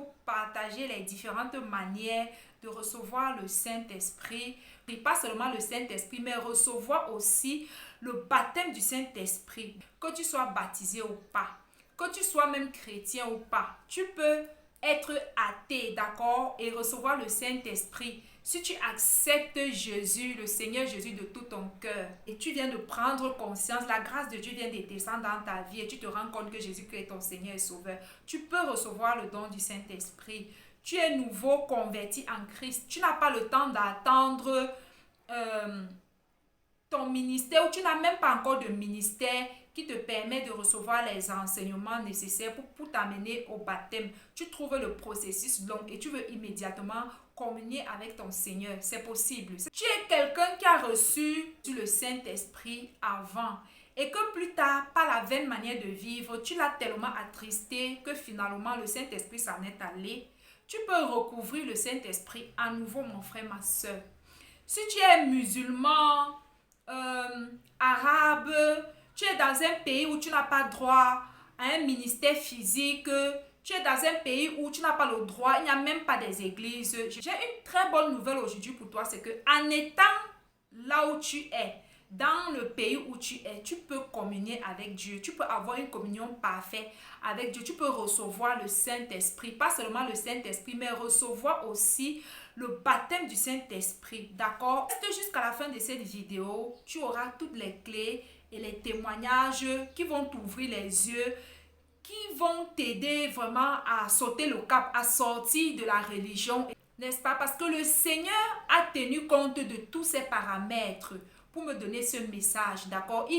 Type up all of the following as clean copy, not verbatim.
vous partager les différentes manières de recevoir le Saint-Esprit. Et pas seulement le Saint-Esprit, mais recevoir aussi le baptême du Saint-Esprit. Que tu sois baptisé ou pas, que tu sois même chrétien ou pas, tu peux être athée, d'accord, et recevoir le Saint-Esprit. Si tu acceptes Jésus, le Seigneur Jésus de tout ton cœur, et tu viens de prendre conscience, la grâce de Dieu vient de descendre dans ta vie, et tu te rends compte que Jésus-Christ est ton Seigneur et Sauveur, tu peux recevoir le don du Saint-Esprit. Tu es nouveau converti en Christ. Tu n'as pas le temps d'attendre ton ministère, ou tu n'as même pas encore de ministère qui te permet de recevoir les enseignements nécessaires pour t'amener au baptême. Tu trouves le processus long et tu veux immédiatement communier avec ton Seigneur. C'est possible. Tu es quelqu'un qui a reçu le Saint-Esprit avant et que plus tard, par la vaine manière de vivre, tu l'as tellement attristé que finalement le Saint-Esprit s'en est allé. Tu peux recouvrir le Saint-Esprit à nouveau, mon frère, ma soeur. Si tu es musulman, arabe, tu es dans un pays où tu n'as pas droit à un ministère physique, tu es dans un pays où tu n'as pas le droit, il n'y a même pas des églises. J'ai une très bonne nouvelle aujourd'hui pour toi, c'est que en étant là où tu es, dans le pays où tu es, tu peux communier avec Dieu. Tu peux avoir une communion parfaite avec Dieu. Tu peux recevoir le Saint-Esprit. Pas seulement le Saint-Esprit, mais recevoir aussi le baptême du Saint-Esprit. D'accord? Reste jusqu'à la fin de cette vidéo. Tu auras toutes les clés et les témoignages qui vont t'ouvrir les yeux, qui vont t'aider vraiment à sauter le cap, à sortir de la religion. N'est-ce pas? Parce que le Seigneur a tenu compte de tous ces paramètres pour me donner ce message, d'accord?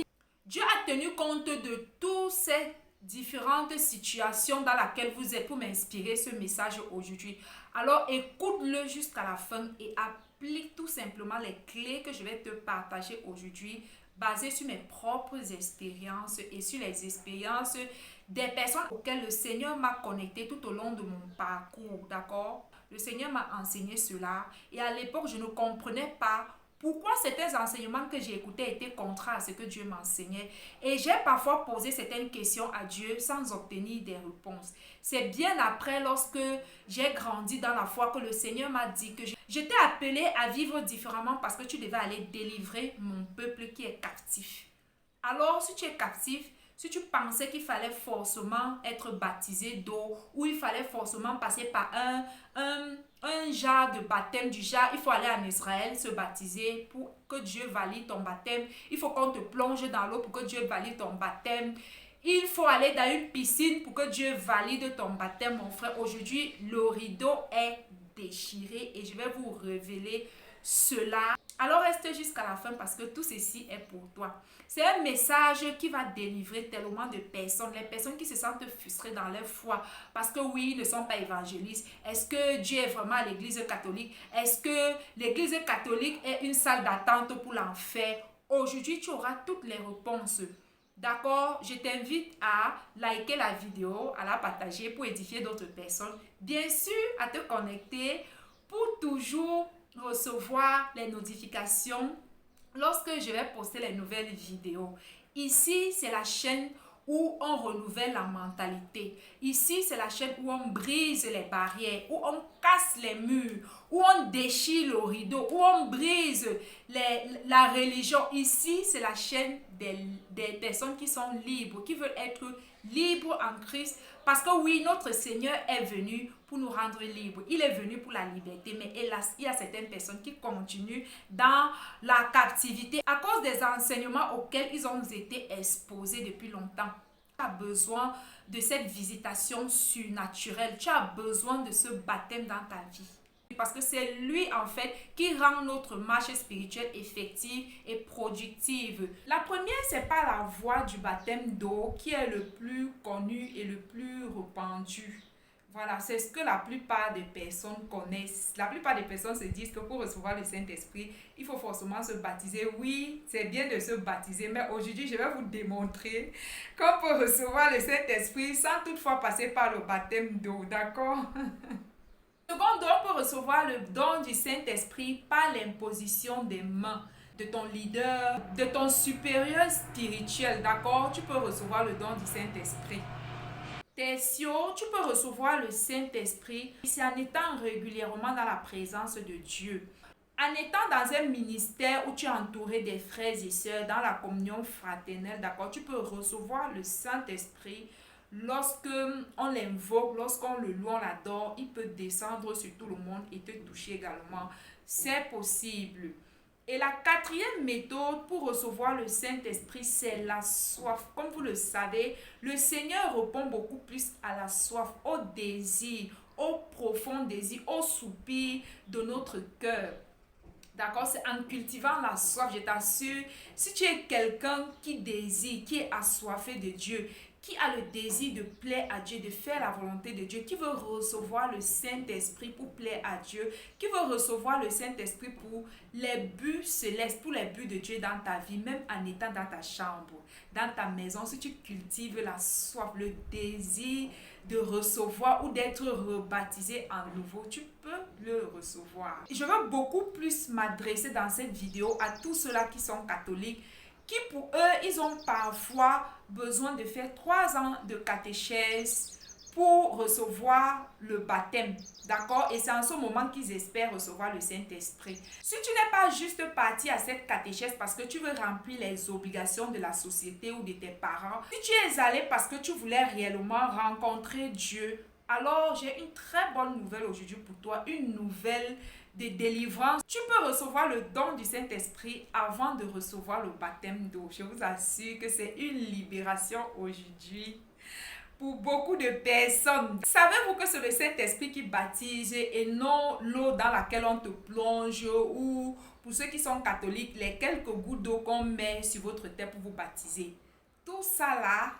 Dieu a tenu compte de toutes ces différentes situations dans lesquelles vous êtes pour m'inspirer ce message aujourd'hui. Alors écoute-le jusqu'à la fin et applique tout simplement les clés que je vais te partager aujourd'hui, basées sur mes propres expériences et sur les expériences des personnes auxquelles le Seigneur m'a connecté tout au long de mon parcours, d'accord? Le Seigneur m'a enseigné cela et à l'époque, je ne comprenais pas pourquoi certains enseignements que j'ai écoutés étaient contraires à ce que Dieu m'enseignait. Et j'ai parfois posé certaines questions à Dieu sans obtenir des réponses. C'est bien après, lorsque j'ai grandi dans la foi, que le Seigneur m'a dit que j'étais appelée à vivre différemment parce que tu devais aller délivrer mon peuple qui est captif. Alors, si tu es captif, si tu pensais qu'il fallait forcément être baptisé d'eau ou il fallait forcément passer par un genre de baptême du genre, il faut aller en Israël se baptiser pour que Dieu valide ton baptême. Il faut qu'on te plonge dans l'eau pour que Dieu valide ton baptême. Il faut aller dans une piscine pour que Dieu valide ton baptême, mon frère. Aujourd'hui, le rideau est déchiré et je vais vous révéler cela. Alors reste jusqu'à la fin parce que tout ceci est pour toi. C'est un message qui va délivrer tellement de personnes, les personnes qui se sentent frustrées dans leur foi parce que oui, ils ne sont pas évangélistes. Est-ce que Dieu est vraiment à l'église catholique? Est-ce que l'église catholique est une salle d'attente pour l'enfer? Aujourd'hui, tu auras toutes les réponses. D'accord? Je t'invite à liker la vidéo, à la partager pour édifier d'autres personnes. Bien sûr, à te connecter pour toujours recevoir les notifications lorsque je vais poster les nouvelles vidéos. Ici, c'est la chaîne où on renouvelle la mentalité. Ici, c'est la chaîne où on brise les barrières, où on casse les murs, où on déchire le rideau, où on brise la religion. Ici, c'est la chaîne des personnes qui sont libres, qui veulent être libres en Christ. Parce que oui, notre Seigneur est venu pour nous rendre libres. Il est venu pour la liberté. Mais hélas, il y a certaines personnes qui continuent dans la captivité à cause des enseignements auxquels ils ont été exposés depuis longtemps. Tu as besoin de cette visitation surnaturelle. Tu as besoin de ce baptême dans ta vie. Parce que c'est lui en fait qui rend notre marche spirituelle effective et productive. La première, c'est pas la voie du baptême d'eau qui est le plus connu et le plus répandu. Voilà, c'est ce que la plupart des personnes connaissent. La plupart des personnes se disent que pour recevoir le Saint-Esprit, il faut forcément se baptiser. Oui, c'est bien de se baptiser, mais aujourd'hui, je vais vous démontrer qu'on peut recevoir le Saint-Esprit sans toutefois passer par le baptême d'eau, d'accord? Second, on peut recevoir le don du Saint-Esprit par l'imposition des mains de ton leader, de ton supérieur spirituel, d'accord? Tu peux recevoir le don du Saint-Esprit. Tertio, tu peux recevoir le Saint-Esprit, c'est en étant régulièrement dans la présence de Dieu. En étant dans un ministère où tu es entouré des frères et sœurs, dans la communion fraternelle, d'accord, tu peux recevoir le Saint-Esprit lorsque on l'invoque, lorsqu'on le loue, on l'adore, il peut descendre sur tout le monde et te toucher également. C'est possible. Et la quatrième méthode pour recevoir le Saint-Esprit, c'est la soif. Comme vous le savez, le Seigneur répond beaucoup plus à la soif, au désir, au profond désir, au soupir de notre cœur. D'accord, c'est en cultivant la soif, je t'assure, si tu es quelqu'un qui désire, qui est assoiffé de Dieu, qui a le désir de plaire à Dieu, de faire la volonté de Dieu, qui veut recevoir le Saint-Esprit pour plaire à Dieu, qui veut recevoir le Saint-Esprit pour les buts célestes, pour les buts de Dieu dans ta vie, même en étant dans ta chambre, dans ta maison, si tu cultives la soif, le désir de recevoir ou d'être rebaptisé en nouveau, tu peux le recevoir. Je veux beaucoup plus m'adresser dans cette vidéo à tous ceux-là qui sont catholiques, qui pour eux, ils ont parfois besoin de faire 3 ans de catéchèse pour recevoir le baptême, d'accord? Et c'est en ce moment qu'ils espèrent recevoir le Saint-Esprit. Si tu n'es pas juste parti à cette catéchèse parce que tu veux remplir les obligations de la société ou de tes parents, si tu es allé parce que tu voulais réellement rencontrer Dieu, alors j'ai une très bonne nouvelle aujourd'hui pour toi, une nouvelle de délivrance. Tu peux recevoir le don du Saint-Esprit avant de recevoir le baptême d'eau. Je vous assure que c'est une libération aujourd'hui pour beaucoup de personnes. Savez-vous que c'est le Saint-Esprit qui baptise et non l'eau dans laquelle on te plonge, ou pour ceux qui sont catholiques, les quelques gouttes d'eau qu'on met sur votre tête pour vous baptiser? Tout ça là,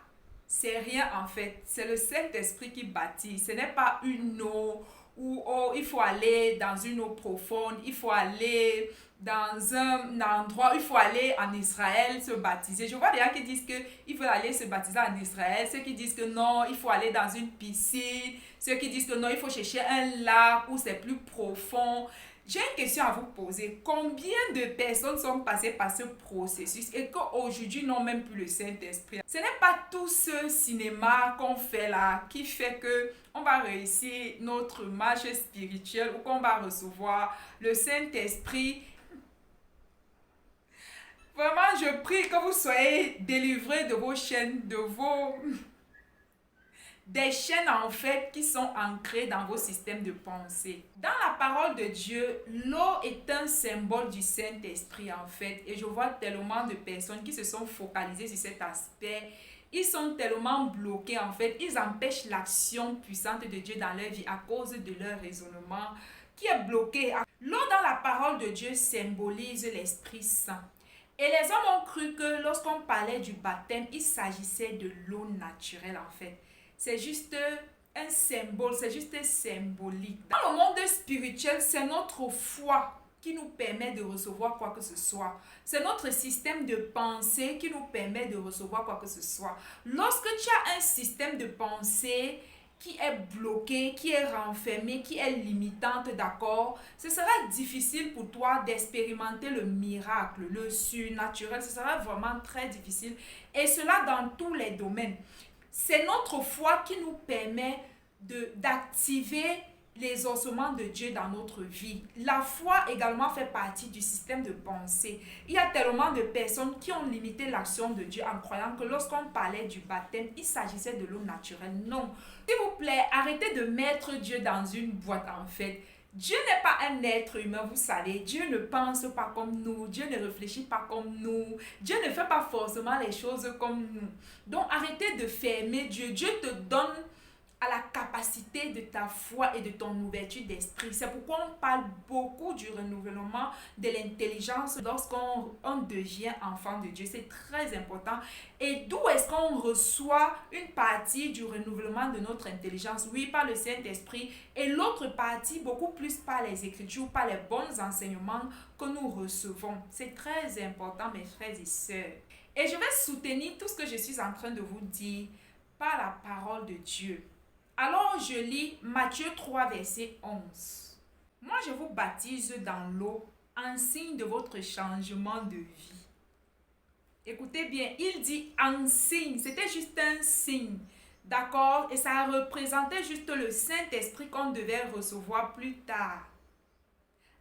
c'est rien en fait. C'est le Saint-Esprit qui baptise. Ce n'est pas une eau où il faut aller dans une eau profonde, il faut aller dans un endroit, il faut aller en Israël se baptiser. Je vois des gens qui disent qu'ils veulent aller se baptiser en Israël, ceux qui disent que non, il faut aller dans une piscine, ceux qui disent que non, il faut chercher un lac où c'est plus profond. J'ai une question à vous poser. Combien de personnes sont passées par ce processus et qu'aujourd'hui n'ont même plus le Saint-Esprit? Ce n'est pas tout ce cinéma qu'on fait là qui fait que on va réussir notre marche spirituelle ou qu'on va recevoir le Saint-Esprit. Vraiment, je prie que vous soyez délivrés de vos chaînes, des chaînes en fait qui sont ancrées dans vos systèmes de pensée. Dans la parole de Dieu, l'eau est un symbole du Saint-Esprit en fait. Et je vois tellement de personnes qui se sont focalisées sur cet aspect. Ils sont tellement bloqués en fait. Ils empêchent l'action puissante de Dieu dans leur vie à cause de leur raisonnement qui est bloqué. L'eau dans la parole de Dieu symbolise l'Esprit Saint. Et les hommes ont cru que lorsqu'on parlait du baptême, il s'agissait de l'eau naturelle en fait. C'est juste un symbole, c'est juste symbolique. Dans le monde spirituel, c'est notre foi qui nous permet de recevoir quoi que ce soit. C'est notre système de pensée qui nous permet de recevoir quoi que ce soit. Lorsque tu as un système de pensée qui est bloqué, qui est renfermé, qui est limitante, d'accord, ce sera difficile pour toi d'expérimenter le miracle, le surnaturel. Ce sera vraiment très difficile. Et cela dans tous les domaines. C'est notre foi qui nous permet d'activer les ossements de Dieu dans notre vie. La foi également fait partie du système de pensée. Il y a tellement de personnes qui ont limité l'action de Dieu en croyant que lorsqu'on parlait du baptême, il s'agissait de l'eau naturelle. Non. S'il vous plaît, arrêtez de mettre Dieu dans une boîte en fait. Dieu n'est pas un être humain, vous savez. Dieu ne pense pas comme nous. Dieu ne réfléchit pas comme nous. Dieu ne fait pas forcément les choses comme nous. Donc arrêtez de fermer Dieu. Dieu te donne à la capacité de ta foi et de ton ouverture d'esprit. C'est pourquoi on parle beaucoup du renouvellement de l'intelligence lorsqu'on devient enfant de Dieu. C'est très important. Et d'où est-ce qu'on reçoit une partie du renouvellement de notre intelligence? Oui, par le Saint-Esprit, et l'autre partie beaucoup plus par les Écritures, par les bons enseignements que nous recevons. C'est très important, mes frères et sœurs. Et je vais soutenir tout ce que je suis en train de vous dire par la parole de Dieu. Alors je lis Matthieu 3, verset 11. Moi je vous baptise dans l'eau en signe de votre changement de vie. Écoutez bien, il dit en signe, c'était juste un signe D'accord? Et ça représentait juste le Saint-Esprit qu'on devait recevoir plus tard.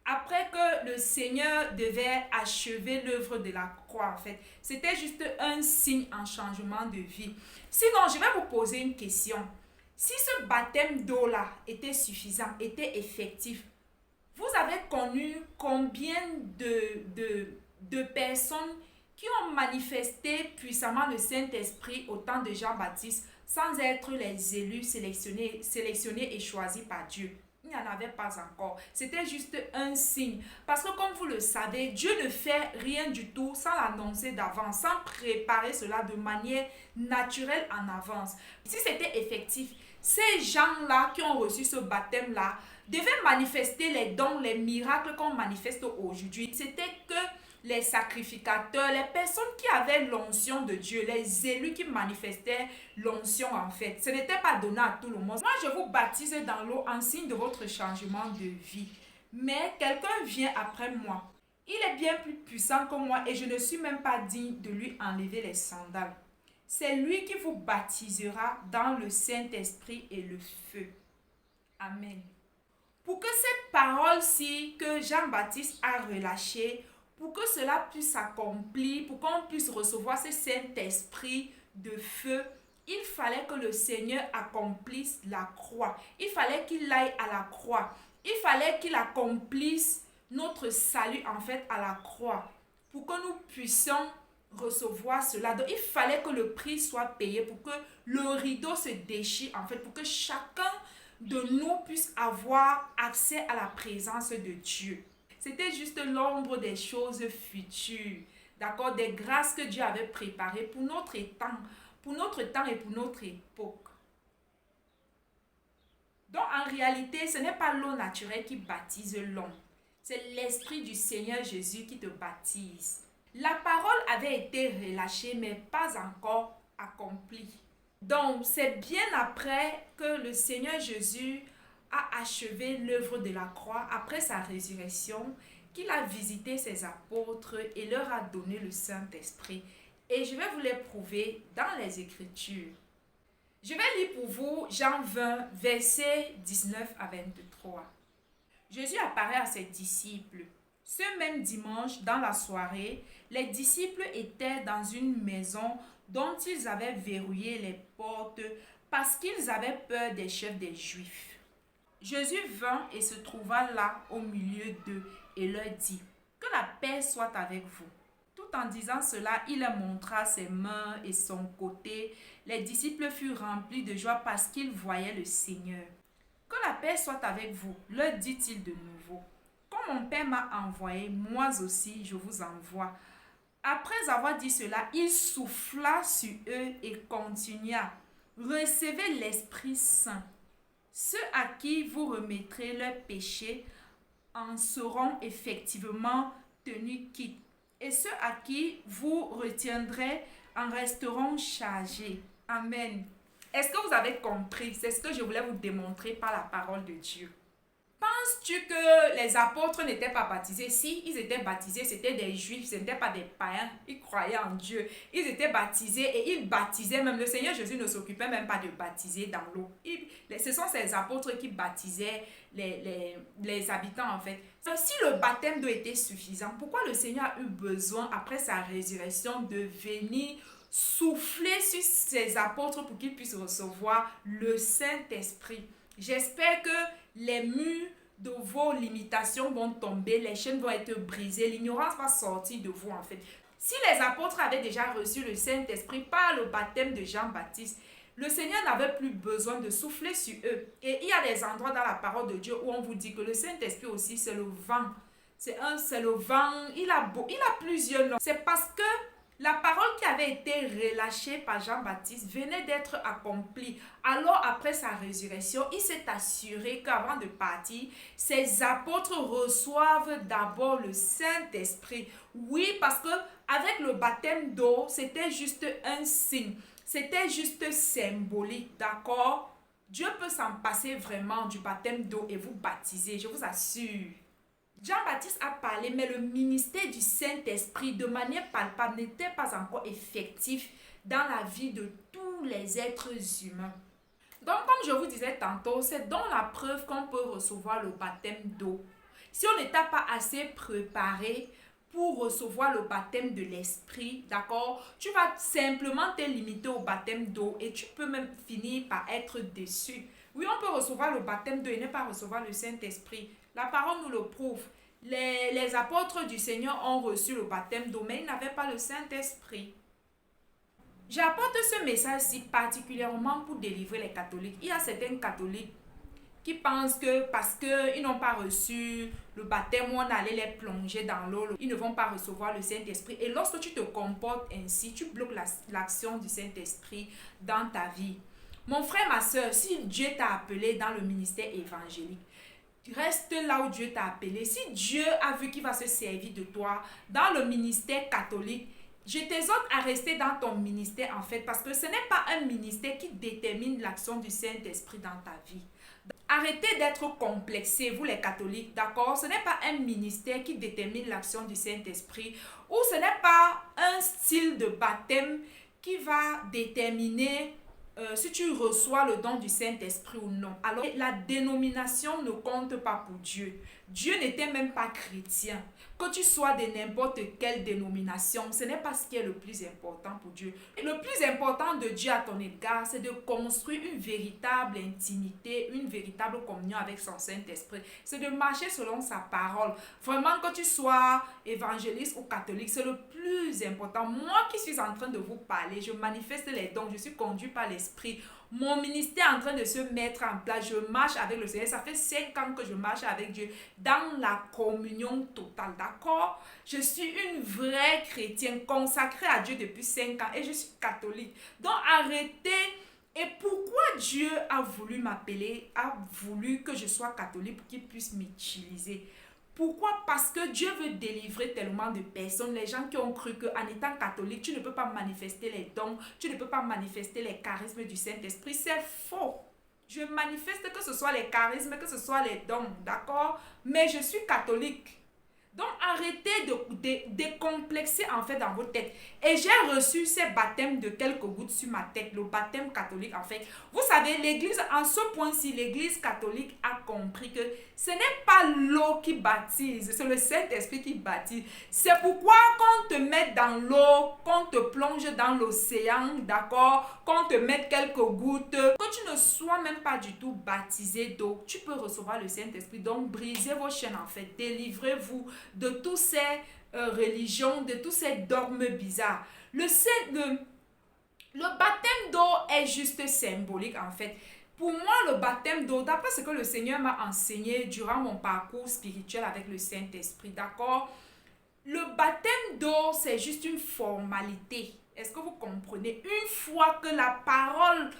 Après que le Seigneur devait achever l'œuvre de la croix, en fait. C'était juste un signe en changement de vie. Sinon, je vais vous poser une question. Si ce baptême d'eau-là était suffisant, était effectif, vous avez connu combien de personnes qui ont manifesté puissamment le Saint-Esprit au temps de Jean-Baptiste sans être les élus sélectionnés et choisis par Dieu? Il n'y en avait pas encore. C'était juste un signe. Parce que comme vous le savez, Dieu ne fait rien du tout sans l'annoncer d'avance, sans préparer cela de manière naturelle en avance. Si c'était effectif, ces gens-là qui ont reçu ce baptême-là devaient manifester les dons, les miracles qu'on manifeste aujourd'hui. C'était que les sacrificateurs, les personnes qui avaient l'onction de Dieu, les élus qui manifestaient l'onction en fait. Ce n'était pas donné à tout le monde. Moi, je vous baptise dans l'eau en signe de votre changement de vie. Mais quelqu'un vient après moi. Il est bien plus puissant que moi et je ne suis même pas digne de lui enlever les sandales. C'est lui qui vous baptisera dans le Saint-Esprit et le feu. Amen. Pour que cette parole-ci que Jean-Baptiste a relâchée, pour que cela puisse s'accomplir, pour qu'on puisse recevoir ce Saint-Esprit de feu, il fallait que le Seigneur accomplisse la croix. Il fallait qu'il aille à la croix. Il fallait qu'il accomplisse notre salut en fait à la croix. Pour que nous puissions recevoir cela. Donc il fallait que le prix soit payé pour que le rideau se déchire en fait, pour que chacun de nous puisse avoir accès à la présence de Dieu. C'était juste l'ombre des choses futures, d'accord, des grâces que Dieu avait préparées pour notre temps et pour notre époque. Donc en réalité, ce n'est pas l'eau naturelle qui baptise l'homme, c'est l'Esprit du Seigneur Jésus qui te baptise. La parole avait été relâchée, mais pas encore accomplie. Donc, c'est bien après que le Seigneur Jésus a achevé l'œuvre de la croix, après sa résurrection, qu'il a visité ses apôtres et leur a donné le Saint-Esprit. Et je vais vous les prouver dans les Écritures. Je vais lire pour vous Jean 20, versets 19 à 23. Jésus apparaît à ses disciples. Ce même dimanche, dans la soirée, les disciples étaient dans une maison dont ils avaient verrouillé les portes parce qu'ils avaient peur des chefs des Juifs. Jésus vint et se trouva là au milieu d'eux et leur dit « Que la paix soit avec vous ». Tout en disant cela, il leur montra ses mains et son côté. Les disciples furent remplis de joie parce qu'ils voyaient le Seigneur. « Que la paix soit avec vous », leur dit-il de nouveau. « Comme mon Père m'a envoyé, moi aussi je vous envoie. » Après avoir dit cela, il souffla sur eux et continua. « Recevez l'Esprit Saint. Ceux à qui vous remettrez leurs péchés en seront effectivement tenus quittes. Et ceux à qui vous retiendrez en resteront chargés. » Amen. Est-ce que vous avez compris? C'est ce que je voulais vous démontrer par la parole de Dieu. Penses-tu que les apôtres n'étaient pas baptisés? Si, ils étaient baptisés, c'était des juifs, ce n'étaient pas des païens, ils croyaient en Dieu. Ils étaient baptisés et ils baptisaient même. Le Seigneur Jésus ne s'occupait même pas de baptiser dans l'eau. Ce sont ces apôtres qui baptisaient les habitants en fait. Si le baptême d'eau était suffisant, pourquoi le Seigneur a eu besoin, après sa résurrection, de venir souffler sur ses apôtres pour qu'ils puissent recevoir le Saint-Esprit? J'espère que les murs de vos limitations vont tomber, les chaînes vont être brisées, l'ignorance va sortir de vous en fait. Si les apôtres avaient déjà reçu le Saint-Esprit par le baptême de Jean-Baptiste, le Seigneur n'avait plus besoin de souffler sur eux. Et il y a des endroits dans la parole de Dieu où on vous dit que le Saint-Esprit aussi c'est le vent. C'est le vent, il a plusieurs noms. C'est parce que la parole qui avait été relâchée par Jean-Baptiste venait d'être accomplie. Alors après sa résurrection, il s'est assuré qu'avant de partir, ses apôtres reçoivent d'abord le Saint-Esprit. Oui, parce que avec le baptême d'eau, c'était juste un signe. C'était juste symbolique, d'accord? Dieu peut s'en passer vraiment du baptême d'eau et vous baptiser, je vous assure. Jean-Baptiste a parlé, mais le ministère du Saint-Esprit, de manière palpable, n'était pas encore effectif dans la vie de tous les êtres humains. Donc, comme je vous disais tantôt, c'est dans la preuve qu'on peut recevoir le baptême d'eau. Si on n'est pas assez préparé pour recevoir le baptême de l'esprit, d'accord, tu vas simplement te limiter au baptême d'eau et tu peux même finir par être déçu. Oui, on peut recevoir le baptême d'eau et ne pas recevoir le Saint-Esprit. La parole nous le prouve. Les apôtres du Seigneur ont reçu le baptême d'eau, mais ils n'avaient pas le Saint-Esprit. J'apporte ce message-ci particulièrement pour délivrer les catholiques. Il y a certains catholiques qui pensent que parce qu'ils n'ont pas reçu le baptême où on allait les plonger dans l'eau, ils ne vont pas recevoir le Saint-Esprit. Et lorsque tu te comportes ainsi, tu bloques l'action du Saint-Esprit dans ta vie. Mon frère, ma soeur, si Dieu t'a appelé dans le ministère évangélique, reste là où Dieu t'a appelé. Si Dieu a vu qu'il va se servir de toi dans le ministère catholique, je t'exhorte à rester dans ton ministère en fait, parce que ce n'est pas un ministère qui détermine l'action du Saint-Esprit dans ta vie. Arrêtez d'être complexés, vous les catholiques, d'accord? Ce n'est pas un ministère qui détermine l'action du Saint-Esprit, ou ce n'est pas un style de baptême qui va déterminer si tu reçois le don du Saint-Esprit ou non. Alors, la dénomination ne compte pas pour Dieu. Dieu n'était même pas chrétien. Que tu sois de n'importe quelle dénomination, ce n'est pas ce qui est le plus important pour Dieu. Et le plus important de Dieu à ton égard, c'est de construire une véritable intimité, une véritable communion avec son Saint-Esprit. C'est de marcher selon sa parole. Vraiment, que tu sois évangéliste ou catholique, c'est le plus important. Moi qui suis en train de vous parler, je manifeste les dons, je suis conduit par l'Esprit. Mon ministère est en train de se mettre en place. Je marche avec le Seigneur. Ça fait 5 ans que je marche avec Dieu dans la communion totale. D'accord? Je suis une vraie chrétienne consacrée à Dieu depuis 5 ans et je suis catholique. Donc arrêtez. Et pourquoi Dieu a voulu m'appeler, a voulu que je sois catholique pour qu'il puisse m'utiliser? Pourquoi? Parce que Dieu veut délivrer tellement de personnes, les gens qui ont cru qu'en étant catholique, tu ne peux pas manifester les dons, tu ne peux pas manifester les charismes du Saint-Esprit. C'est faux. Je manifeste que ce soit les charismes, que ce soit les dons, d'accord? Mais je suis catholique. Donc arrêtez de décomplexer en fait dans vos têtes. Et j'ai reçu ces baptêmes de quelques gouttes sur ma tête, le baptême catholique en fait. Vous savez, l'église, en ce point-ci, l'église catholique a compris que ce n'est pas l'eau qui baptise, c'est le Saint-Esprit qui baptise. C'est pourquoi qu'on te mette dans l'eau, qu'on te plonge dans l'océan, d'accord, qu'on te mette quelques gouttes, que tu ne sois même pas du tout baptisé d'eau, tu peux recevoir le Saint-Esprit. Donc brisez vos chaînes en fait, délivrez-vous de toutes ces religions, de tous ces dogmes bizarres. Le baptême d'eau est juste symbolique en fait. Pour moi, le baptême d'eau, d'après ce que le Seigneur m'a enseigné durant mon parcours spirituel avec le Saint-Esprit, d'accord? Le baptême d'eau, c'est juste une formalité. Est-ce que vous comprenez? Une fois que la parole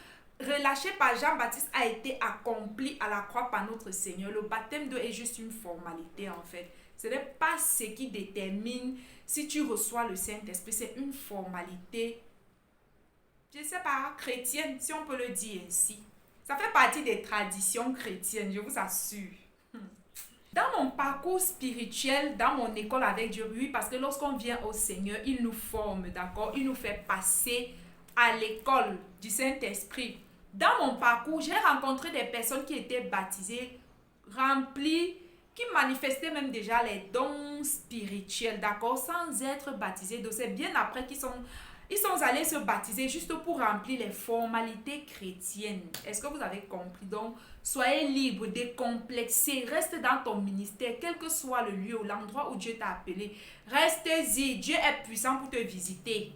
relâchée par Jean-Baptiste a été accomplie à la croix par notre Seigneur, le baptême d'eau est juste une formalité en fait. Ce n'est pas ce qui détermine si tu reçois le Saint-Esprit, c'est une formalité, je ne sais pas, chrétienne, si on peut le dire ainsi. Ça fait partie des traditions chrétiennes, je vous assure. Dans mon parcours spirituel, dans mon école avec Dieu, oui, parce que lorsqu'on vient au Seigneur, il nous forme, d'accord? Il nous fait passer à l'école du Saint-Esprit. Dans mon parcours, j'ai rencontré des personnes qui étaient baptisées, remplies, qui manifestaient même déjà les dons spirituels, d'accord, sans être baptisés. Donc c'est bien après qu'ils sont allés se baptiser juste pour remplir les formalités chrétiennes. Est-ce que vous avez compris? Donc, soyez libre, décomplexé, reste dans ton ministère, quel que soit le lieu ou l'endroit où Dieu t'a appelé. Restez-y, Dieu est puissant pour te visiter.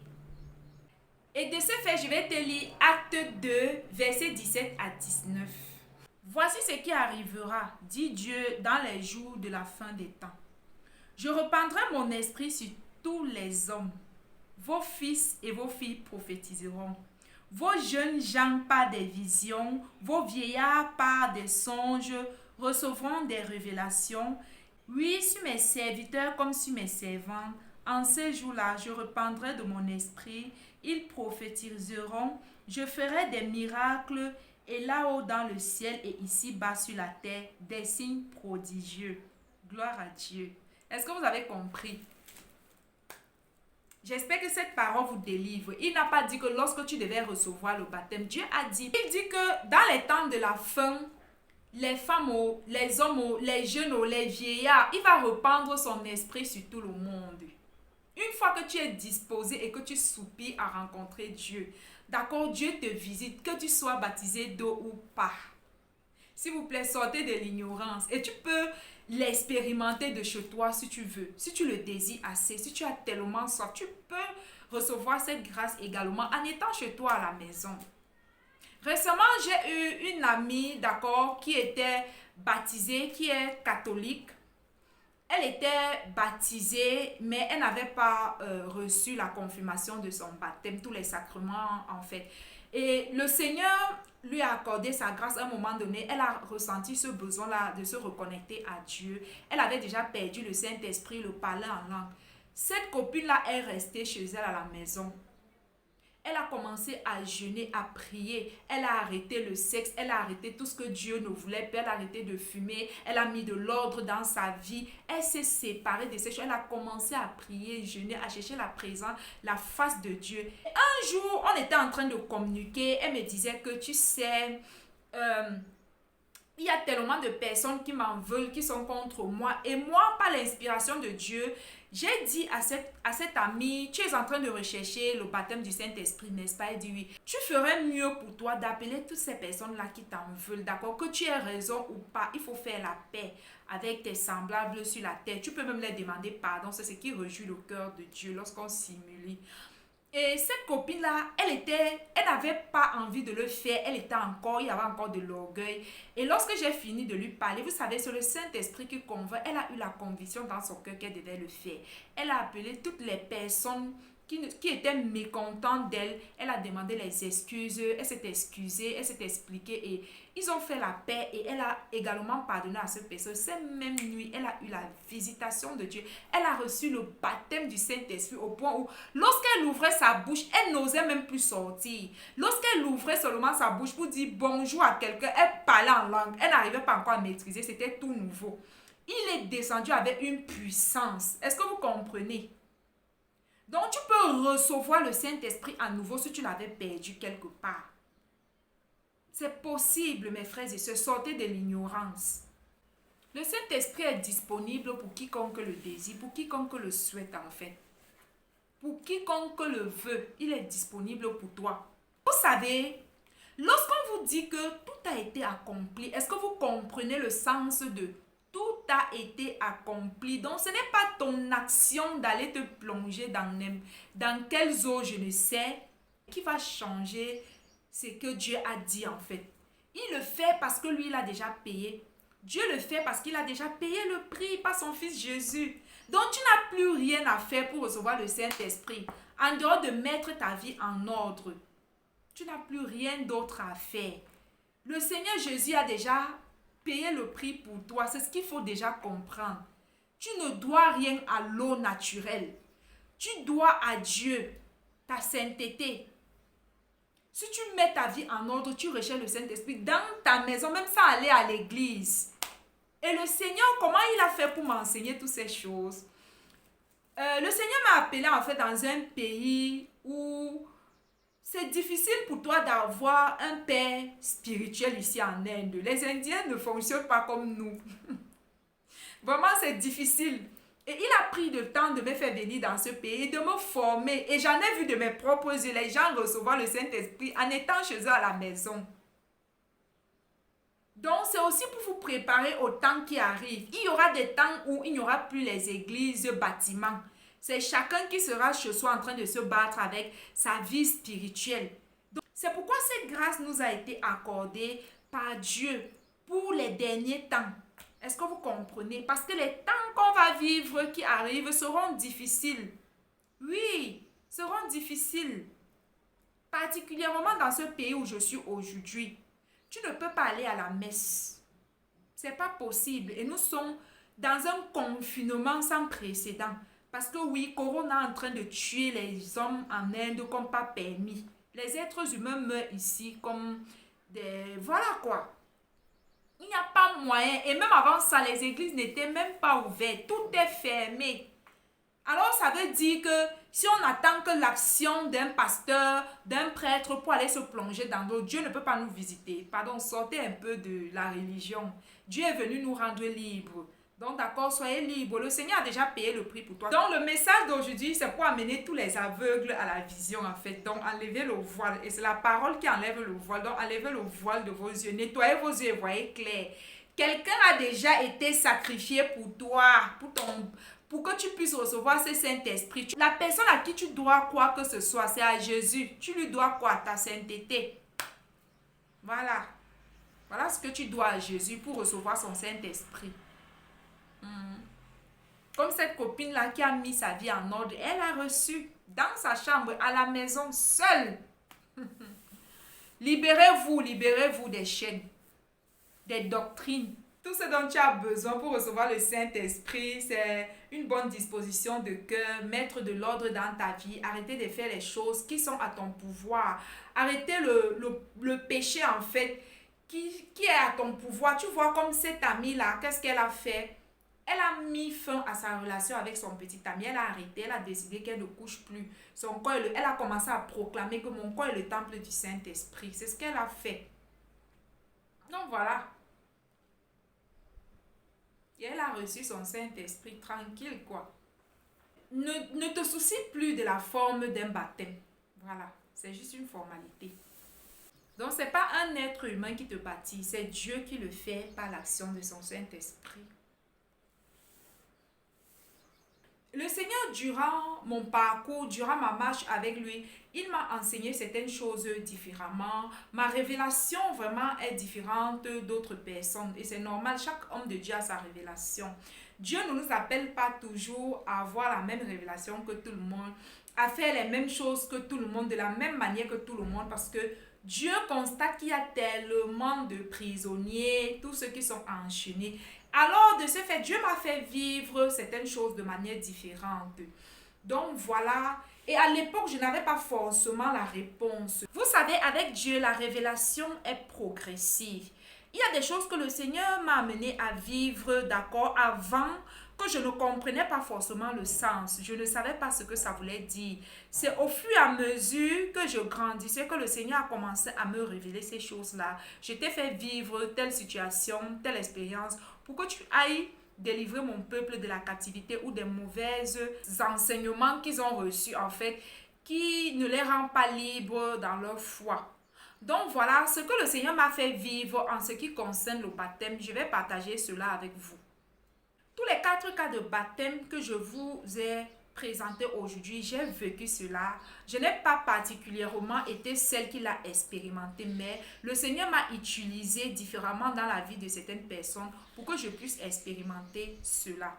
Et de ce fait, je vais te lire Acte 2, versets 17 à 19. Voici ce qui arrivera, dit Dieu, dans les jours de la fin des temps. Je répandrai mon esprit sur tous les hommes. Vos fils et vos filles prophétiseront. Vos jeunes gens par des visions, vos vieillards par des songes recevront des révélations. Oui, sur mes serviteurs comme sur mes servantes, en ces jours-là, je répandrai de mon esprit. Ils prophétiseront. Je ferai des miracles. Et là-haut dans le ciel et ici-bas sur la terre, des signes prodigieux. Gloire à Dieu. Est-ce que vous avez compris? J'espère que cette parole vous délivre. Il n'a pas dit que lorsque tu devais recevoir le baptême, Dieu a dit, il dit que dans les temps de la fin, les femmes, les hommes, les jeunes, les vieillards, il va répandre son esprit sur tout le monde. Une fois que tu es disposé et que tu soupires à rencontrer Dieu, d'accord, Dieu te visite, que tu sois baptisé d'eau ou pas. S'il vous plaît, sortez de l'ignorance et tu peux l'expérimenter de chez toi si tu veux. Si tu le désires assez, si tu as tellement soif, tu peux recevoir cette grâce également en étant chez toi à la maison. Récemment, j'ai eu une amie, d'accord, qui était baptisée, qui est catholique. Elle était baptisée, mais elle n'avait pas reçu la confirmation de son baptême, tous les sacrements en fait. Et le Seigneur lui a accordé sa grâce à un moment donné. Elle a ressenti ce besoin-là de se reconnecter à Dieu. Elle avait déjà perdu le Saint-Esprit, le parler en langue. Cette copine-là est restée chez elle à la maison. Elle a commencé à jeûner, à prier. Elle a arrêté le sexe. Elle a arrêté tout ce que Dieu ne voulait pas. Elle a arrêté de fumer. Elle a mis de l'ordre dans sa vie. Elle s'est séparée de ces choses. Elle a commencé à prier, jeûner, à chercher la présence, la face de Dieu. Et un jour, on était en train de communiquer. Elle me disait que, tu sais, il y a tellement de personnes qui m'en veulent, qui sont contre moi. Et moi, par l'inspiration de Dieu, j'ai dit à cette amie, tu es en train de rechercher le baptême du Saint-Esprit, n'est-ce pas? Elle dit oui. Tu ferais mieux pour toi d'appeler toutes ces personnes-là qui t'en veulent, d'accord? Que tu aies raison ou pas, il faut faire la paix avec tes semblables sur la terre. Tu peux même leur demander pardon, c'est ce qui réjouit le cœur de Dieu lorsqu'on simule. Et cette copine-là, elle n'avait pas envie de le faire. Il y avait encore de l'orgueil. Et lorsque j'ai fini de lui parler, vous savez, c'est le Saint-Esprit qui convainc. Elle a eu la conviction dans son cœur qu'elle devait le faire. Elle a appelé toutes les personnes qui étaient mécontentes d'elle. Elle a demandé les excuses. Elle s'est excusée, elle s'est expliquée. Et ils ont fait la paix. Et elle a également pardonné à cette personne. Cette même nuit, elle a eu la visitation de Dieu. Elle a reçu le baptême du Saint-Esprit au point où, lorsqu'elle ouvrait sa bouche, elle n'osait même plus sortir. Lorsqu'elle ouvrait seulement sa bouche pour dire bonjour à quelqu'un, elle parlait en langue. Elle n'arrivait pas encore à maîtriser. C'était tout nouveau. Il est descendu avec une puissance. Est-ce que vous comprenez? Donc, tu peux recevoir le Saint-Esprit à nouveau si tu l'avais perdu quelque part. C'est possible, mes frères et sœurs, sortez de l'ignorance. Le Saint-Esprit est disponible pour quiconque le désire, pour quiconque le souhaite en fait. Pour quiconque le veut, il est disponible pour toi. Vous savez, lorsqu'on vous dit que tout a été accompli, est-ce que vous comprenez le sens de tout a été accompli? Donc, ce n'est pas ton action d'aller te plonger dans quelles eaux, je ne sais, qui va changer ce que Dieu a dit en fait. Il le fait parce que lui, il a déjà payé. Dieu le fait parce qu'il a déjà payé le prix par son fils Jésus. Donc, tu n'as plus rien à faire pour recevoir le Saint-Esprit. En dehors de mettre ta vie en ordre, tu n'as plus rien d'autre à faire. Le Seigneur Jésus a déjà payé le prix pour toi. C'est ce qu'il faut déjà comprendre. Tu ne dois rien à l'eau naturelle. Tu dois à Dieu ta sainteté. Si tu mets ta vie en ordre, tu recherches le Saint-Esprit dans ta maison, même sans aller à l'église. Et le Seigneur, comment il a fait pour m'enseigner toutes ces choses? Le Seigneur m'a appelé en fait dans un pays où c'est difficile pour toi d'avoir un père spirituel ici en Inde. Les Indiens ne fonctionnent pas comme nous. Vraiment, c'est difficile. Et il a pris le temps de me faire venir dans ce pays, de me former. Et j'en ai vu de mes propres yeux les gens recevoir le Saint-Esprit en étant chez eux à la maison. Donc, c'est aussi pour vous préparer au temps qui arrive. Il y aura des temps où il n'y aura plus les églises, bâtiments. C'est chacun qui sera chez soi en train de se battre avec sa vie spirituelle. C'est pourquoi cette grâce nous a été accordée par Dieu pour les derniers temps. Est-ce que vous comprenez? Parce que les temps qu'on va vivre qui arrivent seront difficiles. Oui, seront difficiles. Particulièrement dans ce pays où je suis aujourd'hui. Tu ne peux pas aller à la messe. C'est pas possible. Et nous sommes dans un confinement sans précédent. Parce que oui, Corona est en train de tuer les hommes en Inde comme pas permis. Les êtres humains meurent ici comme des... Voilà quoi. Il n'y a pas moyen. Et même avant ça, les églises n'étaient même pas ouvertes. Tout est fermé. Alors, ça veut dire que si on attend que l'action d'un pasteur, d'un prêtre pour aller se plonger dans l'eau, Dieu ne peut pas nous visiter. Pardon, sortez un peu de la religion. Dieu est venu nous rendre libres. Donc d'accord, soyez libres. Le Seigneur a déjà payé le prix pour toi. Donc le message d'aujourd'hui, c'est pour amener tous les aveugles à la vision en fait. Donc enlevez le voile. Et c'est la parole qui enlève le voile. Donc enlevez le voile de vos yeux. Nettoyez vos yeux et voyez clair. Quelqu'un a déjà été sacrifié pour toi, pour que tu puisses recevoir ce Saint-Esprit. La personne à qui tu dois quoi que ce soit, c'est à Jésus. Tu lui dois quoi? Ta sainteté. Voilà. Voilà ce que tu dois à Jésus pour recevoir son Saint-Esprit. Comme cette copine-là qui a mis sa vie en ordre, elle a reçu dans sa chambre, à la maison, seule. Libérez-vous des chaînes, des doctrines. Tout ce dont tu as besoin pour recevoir le Saint-Esprit, c'est une bonne disposition de cœur, mettre de l'ordre dans ta vie, arrêter de faire les choses qui sont à ton pouvoir, arrêter le péché en fait, qui est à ton pouvoir. Tu vois comme cette amie-là, qu'est-ce qu'elle a fait? Elle a mis fin à sa relation avec son petit ami. Elle a arrêté, elle a décidé qu'elle ne couche plus. Elle a commencé à proclamer que mon corps est le temple du Saint-Esprit. C'est ce qu'elle a fait. Donc voilà. Et elle a reçu son Saint-Esprit tranquille, quoi. Ne te soucie plus de la forme d'un baptême. Voilà, c'est juste une formalité. Donc, ce n'est pas un être humain qui te baptise, c'est Dieu qui le fait par l'action de son Saint-Esprit. Le Seigneur, durant mon parcours, durant ma marche avec lui, il m'a enseigné certaines choses différemment. Ma révélation vraiment est différente d'autres personnes. Et c'est normal, chaque homme de Dieu a sa révélation. Dieu ne nous appelle pas toujours à avoir la même révélation que tout le monde, à faire les mêmes choses que tout le monde, de la même manière que tout le monde, parce que Dieu constate qu'il y a tellement de prisonniers, tous ceux qui sont enchaînés. Alors, de ce fait, Dieu m'a fait vivre certaines choses de manière différente. Donc, voilà. Et à l'époque, je n'avais pas forcément la réponse. Vous savez, avec Dieu, la révélation est progressive. Il y a des choses que le Seigneur m'a amené à vivre, d'accord, avant que je ne comprenais pas forcément le sens. Je ne savais pas ce que ça voulait dire. C'est au fur et à mesure que je grandissais que le Seigneur a commencé à me révéler ces choses-là. Je t'ai fait vivre telle situation, telle expérience pour que tu ailles délivrer mon peuple de la captivité ou des mauvais enseignements qu'ils ont reçus en fait, qui ne les rend pas libres dans leur foi. Donc voilà ce que le Seigneur m'a fait vivre en ce qui concerne le baptême. Je vais partager cela avec vous. Tous les 4 cas de baptême que je vous ai présentés aujourd'hui, j'ai vécu cela. Je n'ai pas particulièrement été celle qui l'a expérimenté, mais le Seigneur m'a utilisé différemment dans la vie de certaines personnes pour que je puisse expérimenter cela.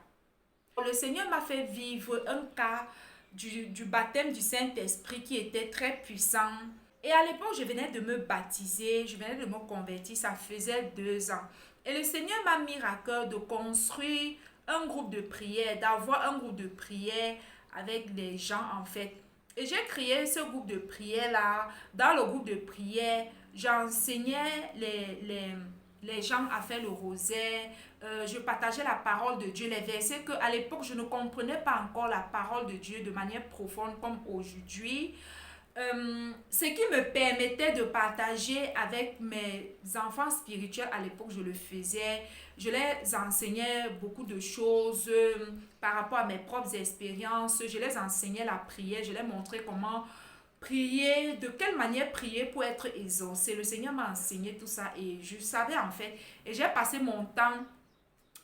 Le Seigneur m'a fait vivre un cas du baptême du Saint-Esprit qui était très puissant. Et à l'époque, je venais de me baptiser, je venais de me convertir, ça faisait 2 ans. Et le Seigneur m'a mis à cœur de construire un groupe de prière, d'avoir un groupe de prière avec des gens en fait. Et j'ai créé ce groupe de prière-là. Dans le groupe de prière, j'enseignais les gens à faire le rosaire. Je partageais la parole de Dieu, les versets que à l'époque, je ne comprenais pas encore la parole de Dieu de manière profonde comme aujourd'hui. Ce qui me permettait de partager avec mes enfants spirituels, à l'époque je le faisais, je les enseignais beaucoup de choses par rapport à mes propres expériences, je les enseignais la prière, je les montrais comment prier, de quelle manière prier pour être exaucé. Le Seigneur m'a enseigné tout ça et je savais en fait, et j'ai passé mon temps